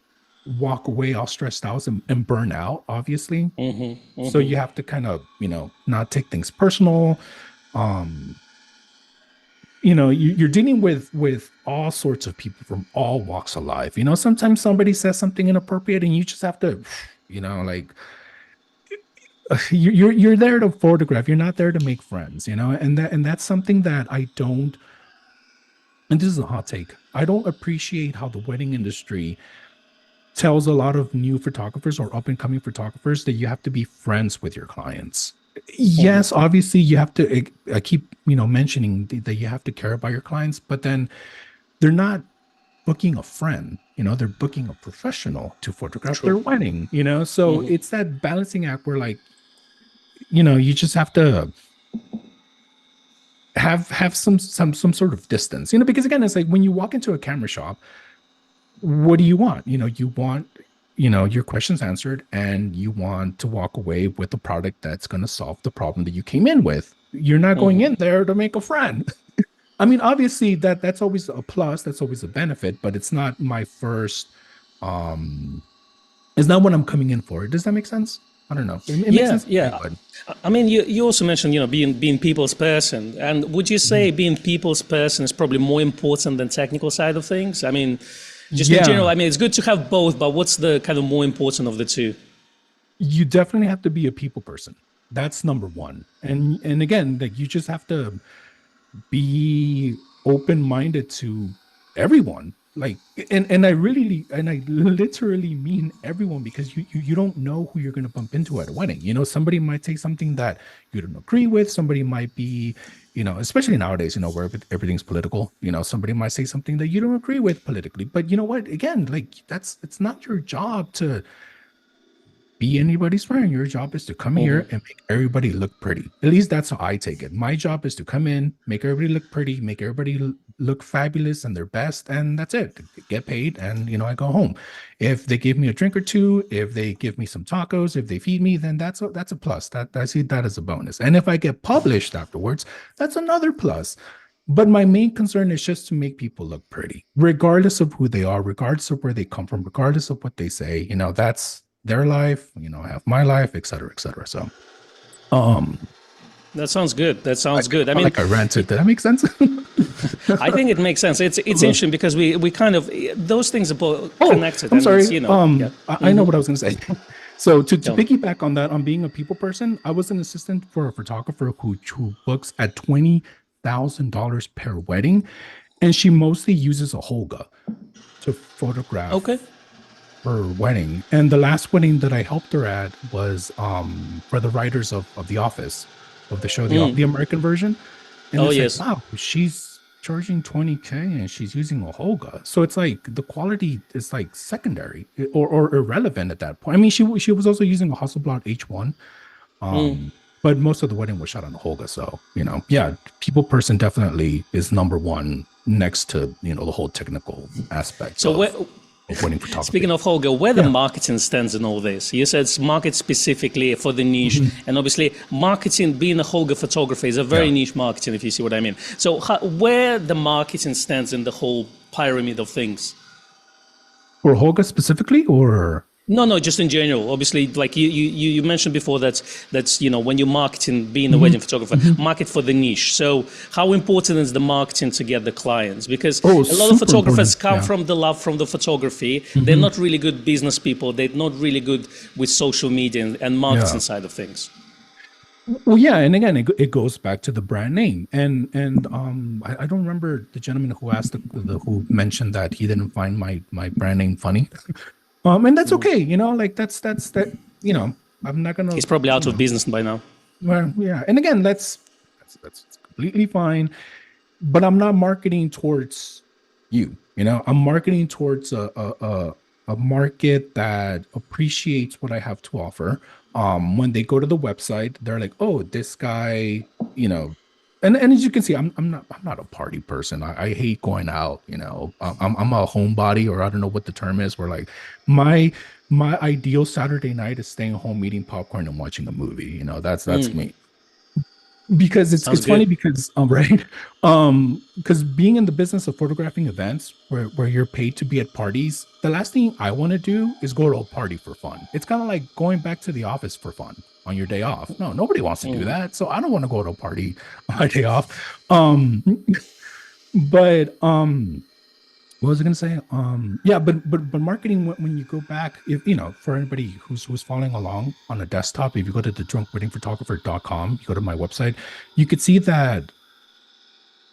walk away all stressed out and burn out, obviously. So you have to kind of, not take things personal. you're dealing with all sorts of people from all walks of life. Sometimes somebody says something inappropriate and you just have to, like, you're there to photograph. You're not there to make friends, and that's something that I don't. And this is a hot take. I don't appreciate how the wedding industry tells a lot of new photographers or up and coming photographers that you have to be friends with your clients. Mhm. Yes, obviously you have to. I keep mentioning that you have to care about your clients, but then they're not booking a friend. They're booking a professional to photograph True. their wedding. So Mhm. it's that balancing act where, like, you just have to have some sort of distance. Because again, it's like when you walk into a camera shop, what do you want? You want, your questions answered, and you want to walk away with a product that's going to solve the problem that you came in with. You're not going Mhm. in there to make a friend. I mean, obviously that's always a plus, that's always a benefit, but it's not my first, um, it's not what I'm coming in for. Does that make sense? I don't know. It makes Yeah, sense to me, yeah. but I mean, you also mentioned, being people's person. And would you say being people's person is probably more important than technical side of things? I mean, just in general, yeah, I mean, it's good to have both, but what's the kind of more important of the two? you definitely have to be a people person. That's number one. And again, like, you just have to be open-minded to everyone, like, and I literally mean everyone, because you don't know who you're going to bump into at a wedding. Somebody might say something that you don't agree with. Somebody might be, especially nowadays, where everything's political. Somebody might say something that you don't agree with politically, but you know what, again, like, it's not your job to be anybody's friend. Your job is to come Mhm. here and make everybody look pretty. At least that's how I take it. My job is to come in, make everybody look pretty, make everybody look fabulous and their best, and that's it. Get paid, and I go home. If they give me a drink or two, if they give me some tacos, if they feed me, then that's a plus. That I see that as a bonus. And if I get published afterwards, that's another plus. But my main concern is just to make people look pretty, regardless of who they are, regardless of where they come from, regardless of what they say. That's their life. I have my life, et cetera, et cetera. So, um, That sounds good. That I sounds feel good. I mean, like I ranted. Did that make sense? I think it makes sense. It's interesting because we kind of those things are both Oh, connected, I'm and it's sorry. yeah. I know what I was going to say. So to Tell me. piggyback on that, on being a people person, I was an assistant for a photographer who books at $20,000 per wedding, and she mostly uses a Holga to Okay. photograph her wedding. And the last wedding that I helped her at was for the writers of The Office, of the show, the American version. And Oh it's like, yes. wow, she's charging 20K and she's using a Holga. So it's like the quality is like secondary, or irrelevant at that point. I mean, she was also using a Hasselblad H1. But most of the wedding was shot on a Holga. So, yeah, people person definitely is number one, next to, the whole technical aspect So where, of wedding photography. speaking of Holga, where the Yeah. marketing stands in all this? You said it's market specifically for the niche, Mhm. and obviously marketing, being a Holga photographer, is a very Yeah. niche marketing, if you see what I mean. So where the marketing stands in the whole pyramid of things? For Holga specifically, or No, no, just in general. Obviously, like you mentioned before, that's when you're marketing, being a Mhm. wedding photographer, Mhm. market for the niche. So how important is the marketing to get the clients? Because Oh, a lot of super photographers important. come Yeah. from the love from the photography. They're Mhm. not really good business people. They're not really good with social media and marketing Yeah. side of things. Well, yeah, and again, it goes back to the brand name, and I don't remember the gentleman who asked who mentioned that he didn't find my brand name funny. And that's okay, like that's that, I'm not gonna, He's probably out of business by now. well, yeah, and again, that's completely fine, but I'm not marketing towards you. I'm marketing towards a market that appreciates what I have to offer. When they go to the website, they're like, "Oh, this guy," and as you can see, I'm not a party person. I hate going out. I'm a homebody, or I don't know what the term is. Where, like, my my ideal Saturday night is staying home, eating popcorn, and watching a movie. That's me, because it's Sounds it's funny good. because right, because being in the business of photographing events where you're paid to be at parties, the last thing I want to do is go to a party for fun. It's kind of like going back to the office for fun on your day off. No, nobody wants to do that, so I don't want to go to a party on my day off. But what was I gonna say? Yeah, but marketing when you go back, if you know, for anybody who's following along on a desktop, if you go to the drunkweddingphotographer.com, you go to my website, you could see that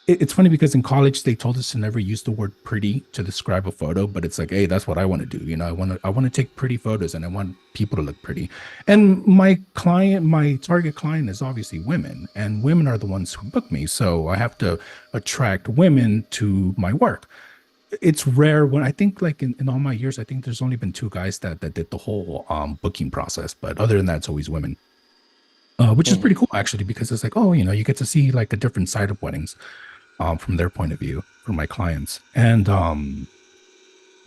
it's funny because in college they told us to never use the word pretty to describe a photo, but it's like, hey, that's what I want to do. You know, I want to take pretty photos and I want people to look pretty. And my target client is obviously women, and women are the ones who book me. So I have to attract women to my work. It's rare when I think like in all my years, I think there's only been two guys that did the whole booking process, but other than that, it's always women. Which is pretty cool actually, because it's like, oh, you know, you get to see like a different side of weddings from their point of view, from my clients. And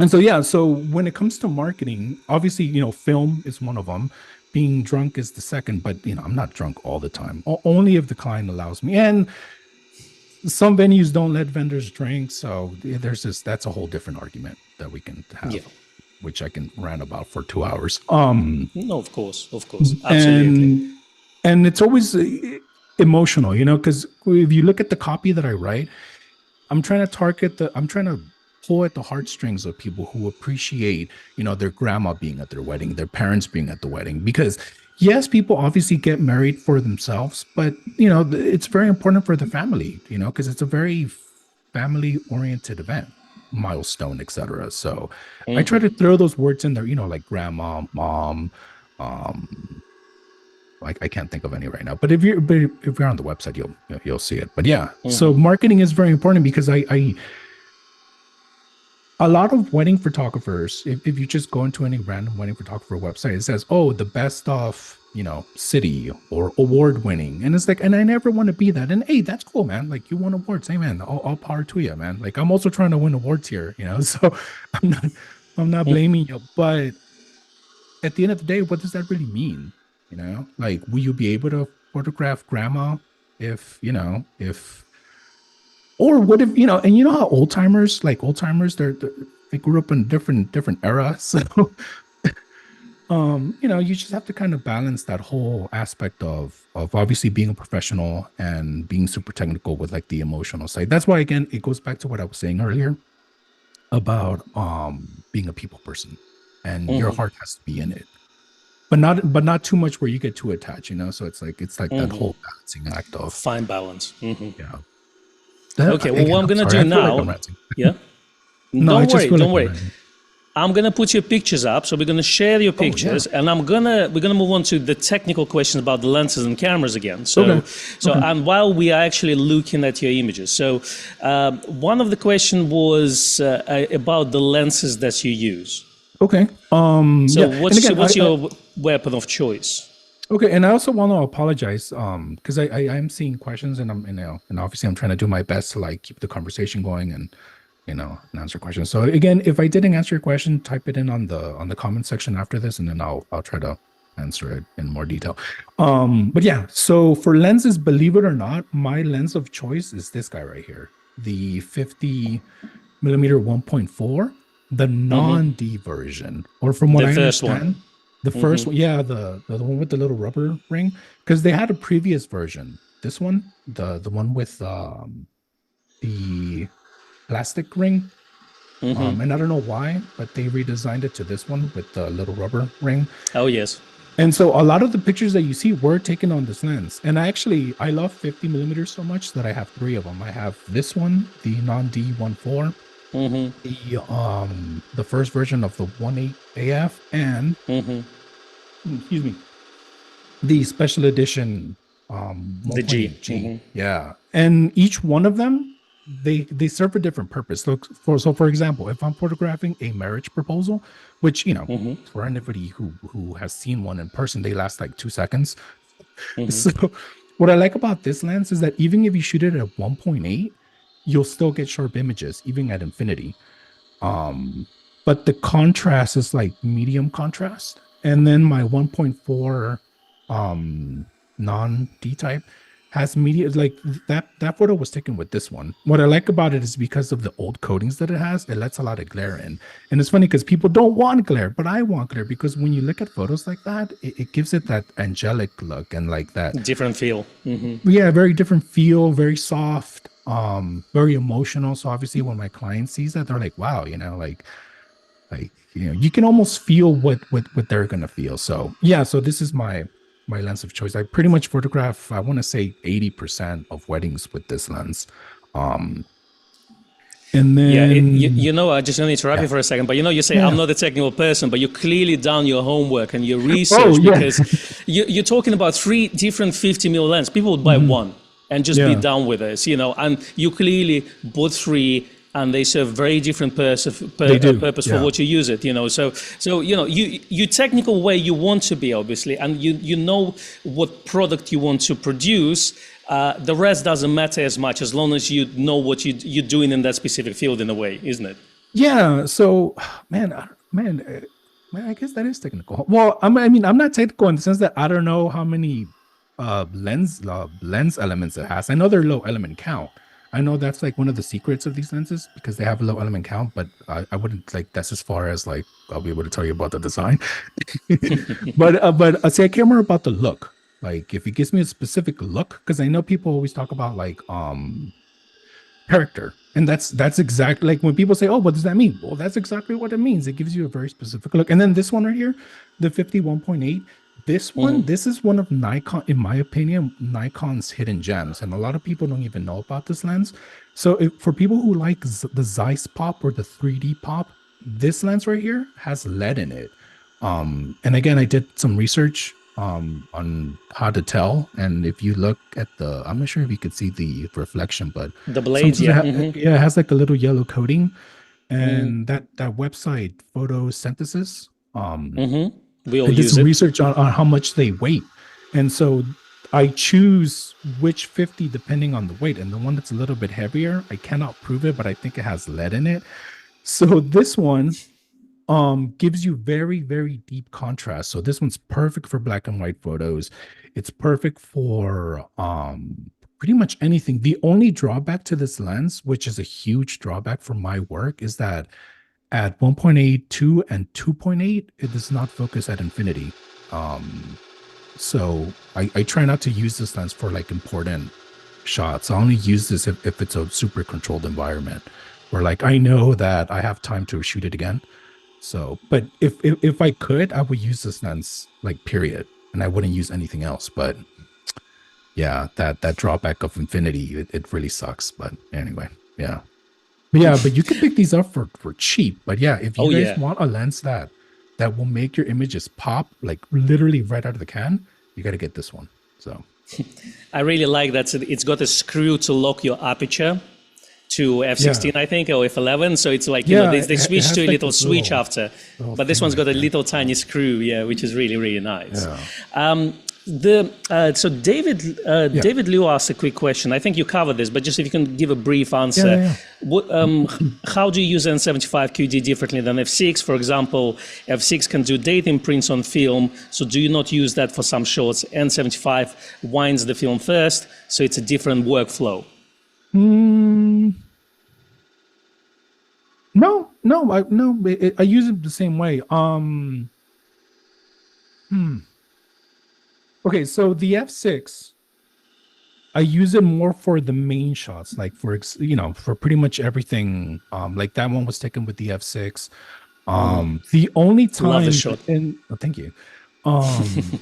so yeah, so when it comes to marketing, obviously, you know, film is one of them. Being drunk is the second, but you know, I'm not drunk all the time. Only if the client allows me. And some venues don't let vendors drink, so there's this. That's a whole different argument that we can have, Yeah. which I can rant about for 2 hours. No, of course, absolutely. And it's always emotional, you know, because if you look at the copy that I write, I'm trying to pull at the heartstrings of people who appreciate, you know, their grandma being at their wedding, their parents being at the wedding, because yes, people obviously get married for themselves, but you know, it's very important for the family, you know, because it's a very family oriented event, milestone, etc. So I try to throw those words in there, you know, like grandma, mom, um, like I can't think of any right now, but if you're on the website, you'll see it. But yeah, so marketing is very important because I a lot of wedding photographers, if you just go into any random wedding photographer website, it says, oh, the best of, you know, city or award winning. And it's like, and I never want to be that. And hey, that's cool, man. Like you won awards. Hey man, all power to you, man. Like I'm also trying to win awards here, you know, so I'm not, I'm not blaming you, but at the end of the day, what does that really mean? You know, like, will you be able to photograph grandma if, you know, if, or what if, you know, and you know how old timers, they grew up in different era. So, you know, you just have to kind of balance that whole aspect of obviously being a professional and being super technical with like the emotional side. That's why, again, it goes back to what I was saying earlier about being a people person, and your heart has to be in it, but not too much where you get too attached, you know. So it's like that whole balancing act of Fine balance. yeah. Okay, well, Again, what I'm I'm gonna sorry, do I feel like now, I'm ranting. yeah. No, I Don't just worry, feel don't like I'm worry. ranting. I'm gonna put your pictures up, so we're gonna share your pictures, and we're gonna move on to the technical questions about the lenses and cameras again. So, Okay. Okay. and while we are actually looking at your images, so one of the question was about the lenses that you use. Okay. So, Yeah. And again, what's your weapon of choice? okay, and I also want to apologize, because I'm seeing questions, and I'm, you know, and obviously I'm trying to do my best to like keep the conversation going and, you know, and answer questions. So again, if I didn't answer your question, type it in on the comment section after this, and then I'll try to answer it in more detail. But yeah, so for lenses, believe it or not, my lens of choice is this guy right here, the 50 millimeter 1.4, the non-D version, or from what The I first one. understand, the first one, yeah, the one with the little rubber ring, because they had a previous version. This one, the one with the plastic ring, and I don't know why, but they redesigned it to this one with the little rubber ring. Oh yes. And so a lot of the pictures that you see were taken on this lens. And I love 50 millimeters so much that I have three of them. I have this one, the non-D 1.4, the first version of the 1.8 AF, and excuse me, the special edition The G. 1.8 G. Yeah. And each one of them, they serve a different purpose. So for example, if I'm photographing a marriage proposal, which, you know, for anybody who has seen one in person, they last like 2 seconds. So what I like about this lens is that even if you shoot it at 1.8, you'll still get sharp images, even at infinity. But the contrast is like medium contrast. And then my 1.4 non-D type has media, like that photo was taken with this one. What I like about it is because of the old coatings that it has, it lets a lot of glare in. And it's funny because people don't want glare, but I want glare, because when you look at photos like that, it gives it that angelic look and like that Different feel. yeah, very different feel, very soft. very emotional. So obviously when my client sees that, they're like, wow, you can almost feel what they're gonna feel. So yeah, so this is my lens of choice. I pretty much photograph, I want to say 80% of weddings with this lens. Um, and Yeah, then I just want to interrupt yeah, you for a second, but you say I'm yeah. not a technical person, but you clearly done your homework and your Oh research yeah. because you're talking about three different 50 mil lens. People would buy Mhm. one and just be Yeah, done with this, and you clearly bought three and they serve very different they do. purpose for Yeah. what you use it, So, you technical where you want to be, obviously, and you know what product you want to produce. The rest doesn't matter as much as long as you know what you're doing in that specific field in a way, isn't it? Yeah. So, man, man, I guess that is technical. Well, I mean, I'm not technical in the sense that I don't know how many lens elements it has. I know they're low element count. I know that's like one of the secrets of these lenses because they have a low element count, but I wouldn't like that's as far as like I'll be able to tell you about the design. But say I care more about the look. Like if it gives me a specific look, because I know people always talk about like character, and that's exactly like when people say, oh, what does that mean? Well, that's exactly what it means. It gives you a very specific look. And then this one right here, the 51.8, this is one of Nikon, in my opinion, Nikon's hidden gems, and a lot of people don't even know about this lens. So for people who like the Zeiss pop or the 3D pop, this lens right here has lead in it. And again, I did some research on how to tell, and if you look at the, I'm not sure if you could see the reflection, but The blades, sometimes yeah. yeah, it has like a little yellow coating. And that website photosynthesis, We I all did use some it. research on how much they weight, and so I choose which 50 depending on the weight, and the one that's a little bit heavier, I cannot prove it, but I think it has lead in it. So this one gives you very, very deep contrast. So this one's perfect for black and white photos. It's perfect for pretty much anything. The only drawback to this lens, which is a huge drawback for my work, is that at 1.82 and 2.8 it does not focus at infinity. So I try not to use this lens for like important shots. I only use this if it's a super controlled environment where like I know that I have time to shoot it again. So, but if I could, I would use this lens like period, and I wouldn't use anything else. But yeah, that drawback of infinity, it really sucks. But anyway, yeah. But yeah, but you can pick these up for cheap. But yeah, if you Oh guys yeah. want a lens that will make your images pop like literally right out of the can, you got to get this one. So I really like that it's got a screw to lock your aperture to yeah, f16, I think, or f11. So it's like, yeah, they it switch to has a like little this switch after. little But this thing one's right got a there. little tiny screw, yeah, which is really, really nice. Yeah, So yeah, David Liu asked a quick question. I think you covered this, but just if you can give a brief yeah, answer. yeah. How do you use N75 QD differently than F6? For example, F6 can do date imprints on film, so do you not use that for some shots? N75 winds the film first, so it's a different workflow. Mm, no, I use it the same way. Hmm. Okay, so the F6, I use it more for the main shots, like for pretty much everything. Like that one was taken with the F6. The only Love the time, shot. and oh, thank you. Um,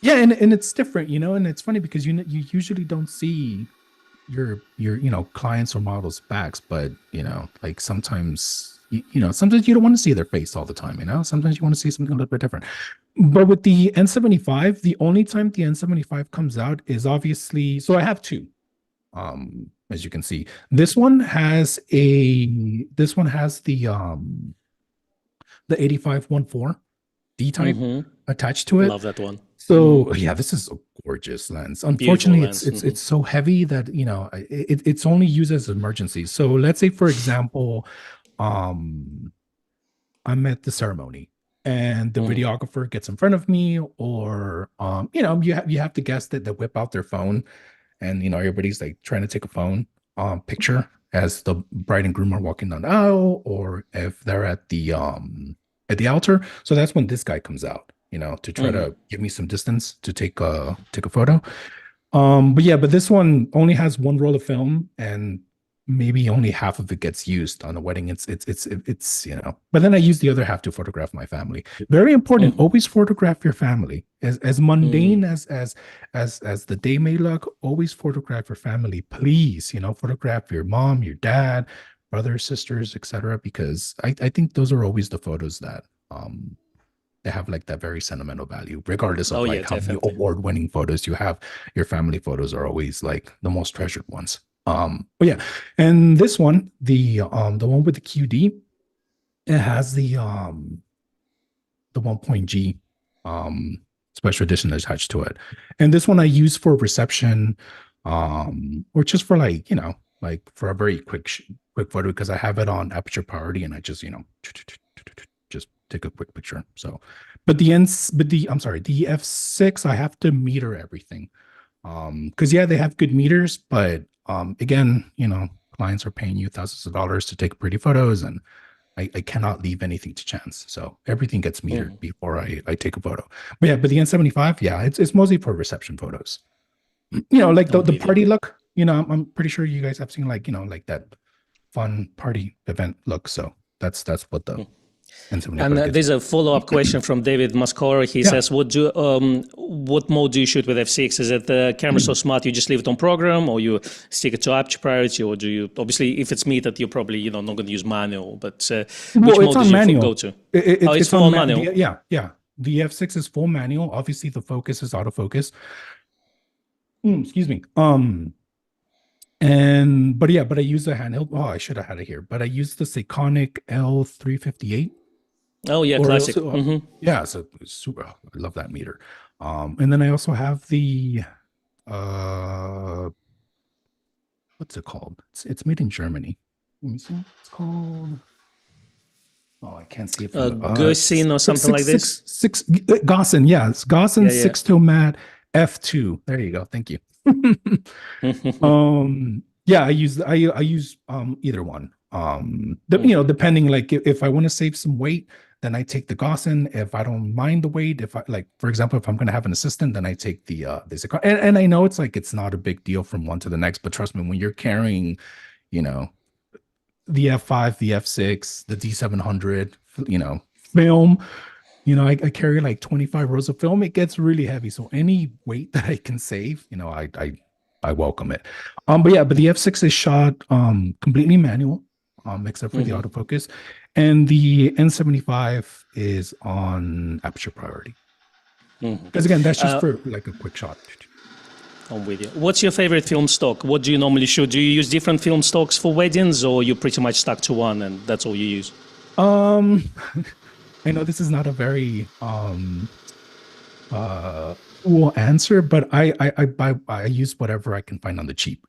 yeah, and it's different, and it's funny because you usually don't see your clients or models backs, but like sometimes sometimes you don't want to see their face all the time. Sometimes you want to see something a little bit different. But with the N75, the only time the N75 comes out is obviously, so I have two. As you can see, this one has the 8514 D type attached to it. Love that one. So yeah, this is a gorgeous lens. Beautiful Unfortunately, lens. it's so heavy that it's only used as emergency. So let's say, for example, um, I'm at the ceremony and the videographer gets in front of me, or you have to guess that they whip out their phone, and everybody's like trying to take a phone picture as the bride and groom are walking down the aisle, or if they're at the altar. So that's when this guy comes out, to try to give me some distance to take a photo. But this one only has one roll of film, and maybe only half of it gets used on a wedding. It's But then I use the other half to photograph my family. Very important. Always photograph your family. As mundane as the day may look, always photograph your family. Please, photograph your mom, your dad, brothers, sisters, etc. Because I think those are always the photos that they have like that very sentimental value, regardless of how many award-winning photos you have. Your family photos are always like the most treasured ones. And this one, the one with the QD, it has the 1.G special edition attached to it. And this one I use for reception, or just for like for a very quick photo, because I have it on aperture priority, and I just just take a quick picture. So, but the F6, I have to meter everything. Because they have good meters, but again, clients are paying you thousands of dollars to take pretty photos, and I cannot leave anything to chance. So everything gets metered before I take a photo. But the N75, it's mostly for reception photos. Like the party look. I'm pretty sure you guys have seen like that fun party event look. So that's what the And there's a follow-up question from David Mascora. He says, what mode do you shoot with F6? Is it the camera so smart you just leave it on program, or you stick it to aperture priority, or do you, obviously, if it's metered, you're probably not going to use manual, but which mode do you go to? It's full on manual? The F6 is full manual. Obviously, the focus is autofocus. Excuse me. But I use the handheld. Oh, I should have had it here, but I use the Seikonic L358. Oh yeah, classic. So super. I love that meter. And then I also have the what's it called? It's made in Germany. Let me see. It's called. Oh, I can't see it. Gaussian or something like this. Gaussian. Yeah, it's Gaussian 6-tomat F2. There you go. Thank you. I use either one. Depending, like if I want to save some weight, then I take the Gaussian. If I don't mind the weight, if I for example, if I'm going to have an assistant, then I take the and I know it's not a big deal from one to the next, but trust me, when you're carrying, the F5, the F6, the D700, film, I carry like 25 rolls of film. It gets really heavy. So any weight that I can save, I welcome it. But the F6 is shot completely manual, except for the autofocus. And the N75 is on aperture priority. Because again, that's just for like a quick shot. I'm with you. What's your favorite film stock? What do you normally shoot? Do you use different film stocks for weddings, or you pretty much stuck to one and that's all you use? I know this is not a very cool answer, but I use whatever I can find on the cheap.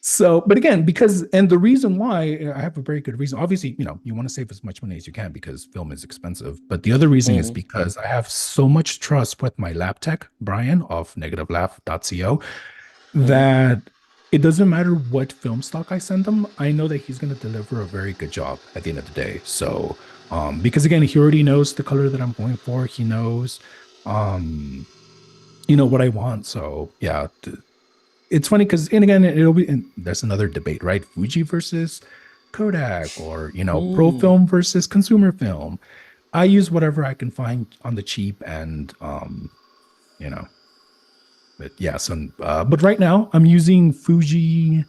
So, but again, and the reason why, I have a very good reason. Obviously, you want to save as much money as you can because film is expensive. But the other reason is because I have so much trust with my lab tech, Brian of negativelab.co, that it doesn't matter what film stock I send him. I know that he's going to deliver a very good job at the end of the day. So, because again, he already knows the color that I'm going for. He knows, what I want. So yeah, it's funny because, and again, there's another debate, right? Fuji versus Kodak, or, pro film versus consumer film. I use whatever I can find on the cheap, and, but yeah, but right now I'm using Fuji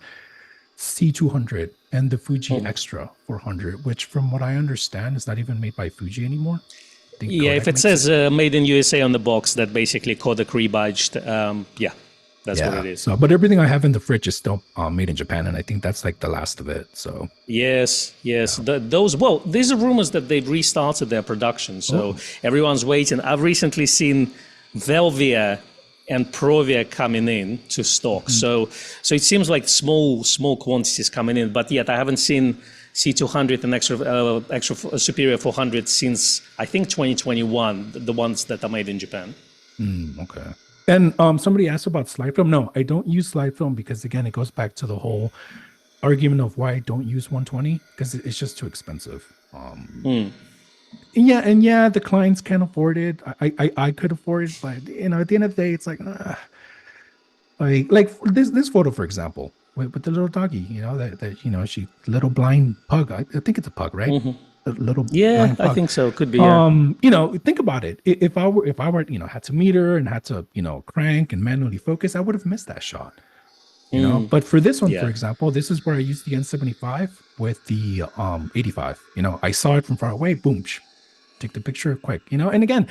C200 and the Fuji Xtra 400, which from what I understand is not even made by Fuji anymore. Yeah, Kodak, if it says made in USA on the box, that basically Kodak rebadged. That's what it is. So, but everything I have in the fridge is still made in Japan, and I think that's like the last of it. So yes. These are rumors that they've restarted their production, so everyone's waiting. I've recently seen Velvia and Provia coming in to stock, so it seems like small quantities coming in, but yet I haven't seen C200 and extra Superior 400 since I think 2021. The ones that are made in Japan. Okay. And somebody asked about slide film. No, I don't use slide film because, again, it goes back to the whole argument of why I don't use 120, because it's just too expensive. The clients can't afford it. I could afford it, but at the end of the day, it's like like this photo, for example, with the little doggy, that she little blind pug. I think it's a pug, right? A little Yeah, blind I pug. think so. Could be, yeah. Think about it. If I were, had to meet her and had to, crank and manually focus, I would have missed that shot. But for this one, for Yeah. example, this is where I used the N75 with the 85. I saw it from far away, boom, take the picture quick, and again,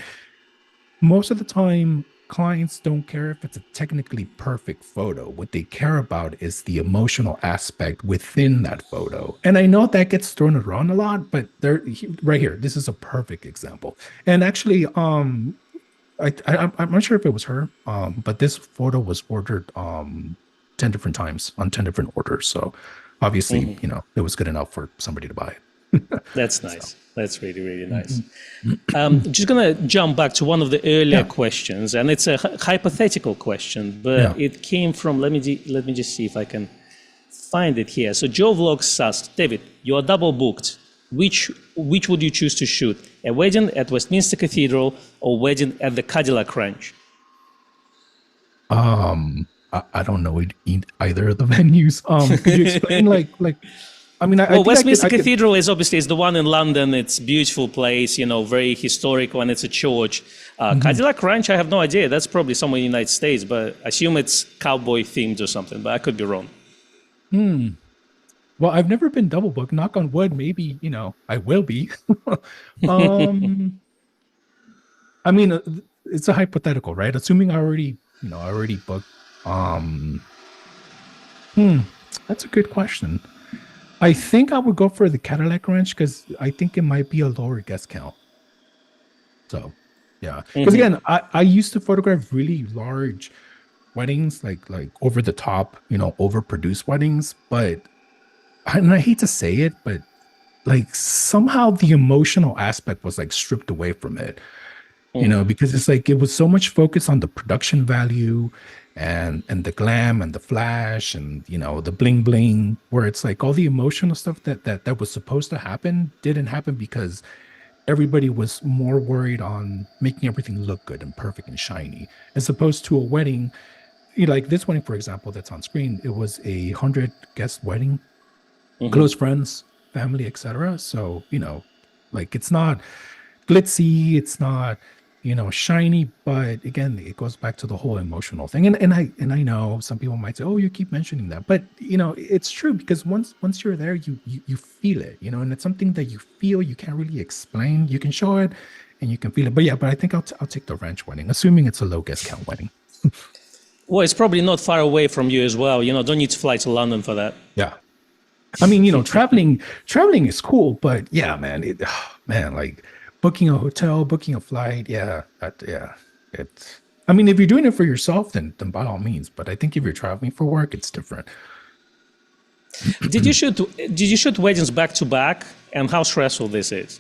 most of the time clients don't care if it's a technically perfect photo. What they care about is the emotional aspect within that photo. And I know that gets thrown around a lot, but right here, this is a perfect example. And actually, I'm not sure if it was her, but this photo was ordered 10 different times on 10 different orders. So obviously, it was good enough for somebody to buy it. That's nice. That's really, really nice. Just going to jump back to one of the earlier questions, and it's a hypothetical question, but it came from, let me just see if I can find it here. So Joe Vlogs asked, David, you are double booked. Which would you choose to shoot? A wedding at Westminster Cathedral or wedding at the Cadillac Ranch? I don't know either of the venues. Could you explain Well, Westminster Cathedral is obviously the one in London. It's a beautiful place, very historic when it's a church. Cadillac Ranch, I have no idea. That's probably somewhere in the United States, but I assume it's cowboy themed or something, but I could be wrong. Well, I've never been double booked. Knock on wood, maybe, I will be. I mean, it's a hypothetical, right? Assuming I already booked. That's a good question. I think I would go for the Cadillac Ranch because I think it might be a lower guest count. So, yeah. Because again, I used to photograph really large weddings, like over the top, overproduced weddings. But, and I hate to say it, but like somehow the emotional aspect was like stripped away from it. Because it's like it was so much focus on the production value and the glam and the flash and the bling bling, where it's like all the emotional stuff that was supposed to happen didn't happen because everybody was more worried on making everything look good and perfect and shiny, as opposed to a wedding, like this wedding, for example, that's on screen. It was 100 guest wedding, close friends, family, etc. So like it's not glitzy, it's not shiny, but again, it goes back to the whole emotional thing. And I know some people might say, oh, you keep mentioning that, but it's true, because once you're there, you feel it, and it's something that you feel, you can't really explain. You can show it and you can feel it. But I think I'll take the ranch wedding, assuming it's a low guest count wedding. Well, it's probably not far away from you as well. Don't need to fly to London for that. Yeah. I mean, traveling is cool, but yeah, man, like booking a hotel, booking a flight. Yeah. It's, I mean, if you're doing it for yourself, then by all means, but I think if you're traveling for work, it's different. Did you shoot weddings back to back, and how stressful this is?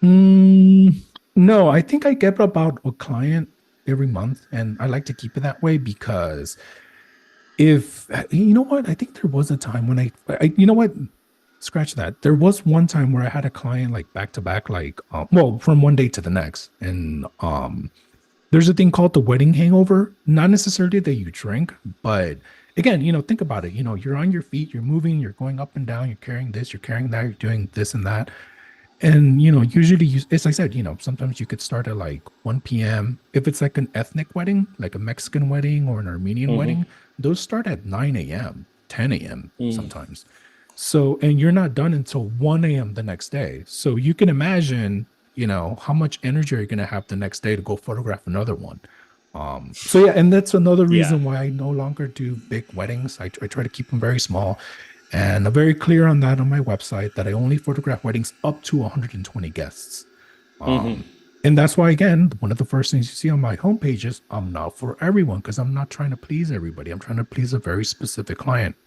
No, I think I get about a client every month, and I like to keep it that way because if I think there was a time when scratch that. There was one time where I had a client like back to back, from one day to the next. And there's a thing called the wedding hangover. Not necessarily that you drink, but again, think about it. You're on your feet, you're moving, you're going up and down, you're carrying this, you're carrying that, you're doing this and that. And, usually, as I said, sometimes you could start at like 1 p.m. If it's like an ethnic wedding, like a Mexican wedding or an Armenian wedding, those start at 9 a.m., 10 a.m. sometimes. So, and you're not done until 1 a.m. the next day. So you can imagine, how much energy are you going to have the next day to go photograph another one. So yeah, and that's another reason why I no longer do big weddings. I try to keep them very small. And I'm very clear on that on my website, that I only photograph weddings up to 120 guests. And that's why, again, one of the first things you see on my homepage is I'm not for everyone, because I'm not trying to please everybody. I'm trying to please a very specific client.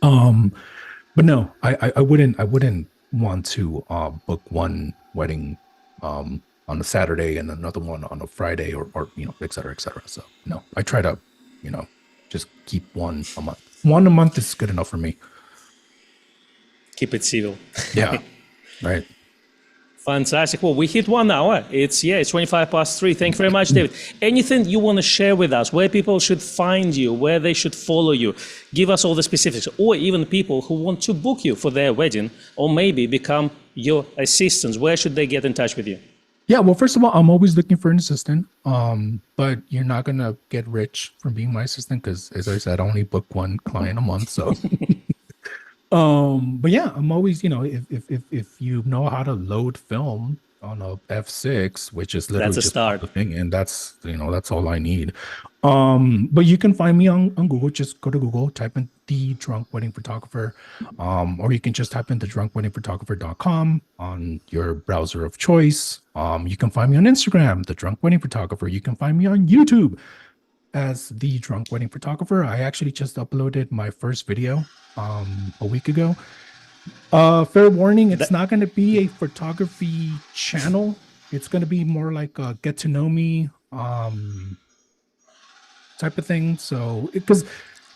But no, I wouldn't want to book one wedding on a Saturday and another one on a Friday or et cetera, et cetera. So no, I try to, just keep one a month. One a month is good enough for me. Keep it civil. Yeah, right. Fantastic. Well, we hit 1 hour. It's 3:25. Thank you very much, David. Anything you want to share with us, where people should find you, where they should follow you? Give us all the specifics, or even people who want to book you for their wedding, or maybe become your assistants. Where should they get in touch with you? Yeah, well, first of all, I'm always looking for an assistant. But you're not gonna get rich from being my assistant because, as I said, I only book one client a month. So, but yeah, I'm always, if you know how to load film on a F6, which is literally That's a just start. the thing, and that's all I need. But you can find me on Google. Just go to Google, type in The Drunk Wedding Photographer, or you can just type in thedrunkweddingphotographer.com on your browser of choice. You can find me on Instagram, The Drunk Wedding Photographer. You can find me on YouTube as The Drunk Wedding Photographer. I actually just uploaded my first video a week ago. Fair warning, it's not going to be a photography channel. It's going to be more like a get to know me type of thing. So, because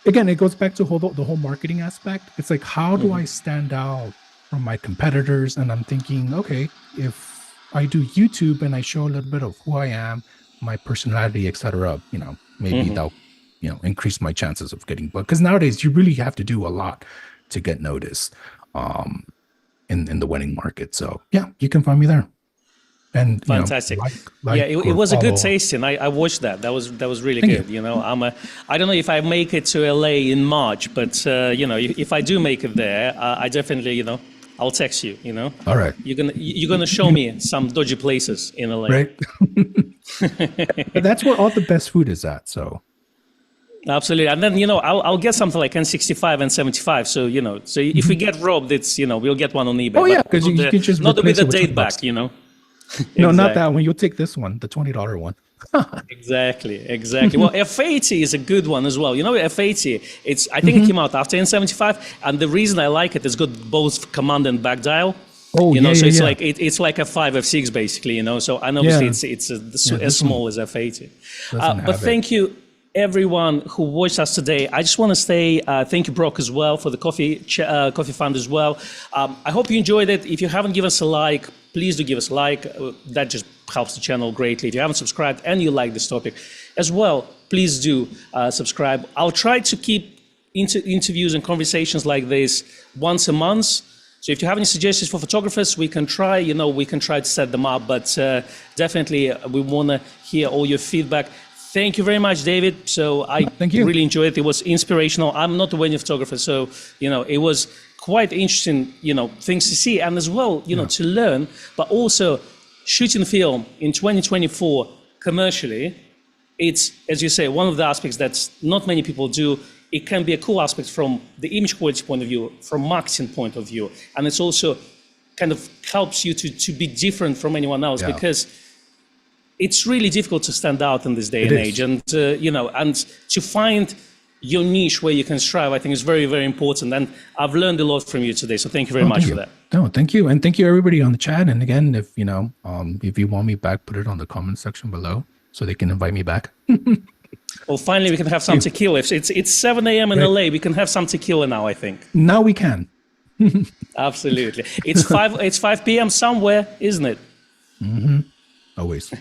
again, it goes back to the whole marketing aspect. It's like, how do I stand out from my competitors? And I'm thinking, okay, if I do YouTube and I show a little bit of who I am, my personality, etc., maybe that'll, increase my chances of getting booked. Because nowadays, you really have to do a lot to get noticed in the wedding market. So yeah, you can find me there. And fantastic. It was a good tasting. I watched that. That was really good. I don't know if I make it to LA in March, but if I do make it there, I definitely I'll text you. All right. You're gonna show me some dodgy places in LA. Right. But that's where all the best food is at. So. Absolutely, and then I'll get something like N65 and 75. So if we get robbed, it's we'll get one on eBay. Oh yeah, because you can just not with the date back. Exactly. No, not that one. You'll take this one, the $20 one. Exactly. Well, F80 is a good one as well. F80. I think it came out after N75, and the reason I like it is got both command and back dial. Oh, so it's like it's like F5, F6 basically. So and obviously it's as small as F80. But thank you, everyone who watched us today. I just want to say thank you, Brock, as well, for the coffee fund as well. I hope you enjoyed it. If you haven't given us a like, please do give us a like. That just helps the channel greatly. If you haven't subscribed and you like this topic as well, please do subscribe. I'll try to keep interviews and conversations like this once a month. So if you have any suggestions for photographers, we can try to set them up. But definitely, we want to hear all your feedback. Thank you very much, David. So I really enjoyed it. It was inspirational. I'm not a wedding photographer, so it was quite interesting, things to see, and as well, to learn. But also, shooting film in 2024 commercially, it's, as you say, one of the aspects that not many people do. It can be a cool aspect from the image quality point of view, from marketing point of view, and it's also kind of helps you to be different from anyone else because it's really difficult to stand out in this day and age, and and to find your niche where you can strive, I think is very, very important. And I've learned a lot from you today, so thank you very much for that. No, thank you, and thank you everybody on the chat. And again, if you want me back, put it on the comment section below so they can invite me back. Well, finally, we can have some tequila. It's 7 a.m. in LA. We can have some tequila now, I think. Now we can. Absolutely. It's 5 p.m. somewhere, isn't it? Mm-hmm. Always.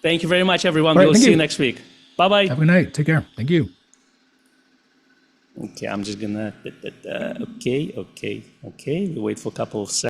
Thank you very much, everyone. We'll see you next week. Bye-bye. Have a good night. Take care. Thank you. Okay, I'm just gonna. Okay. We wait for a couple of seconds.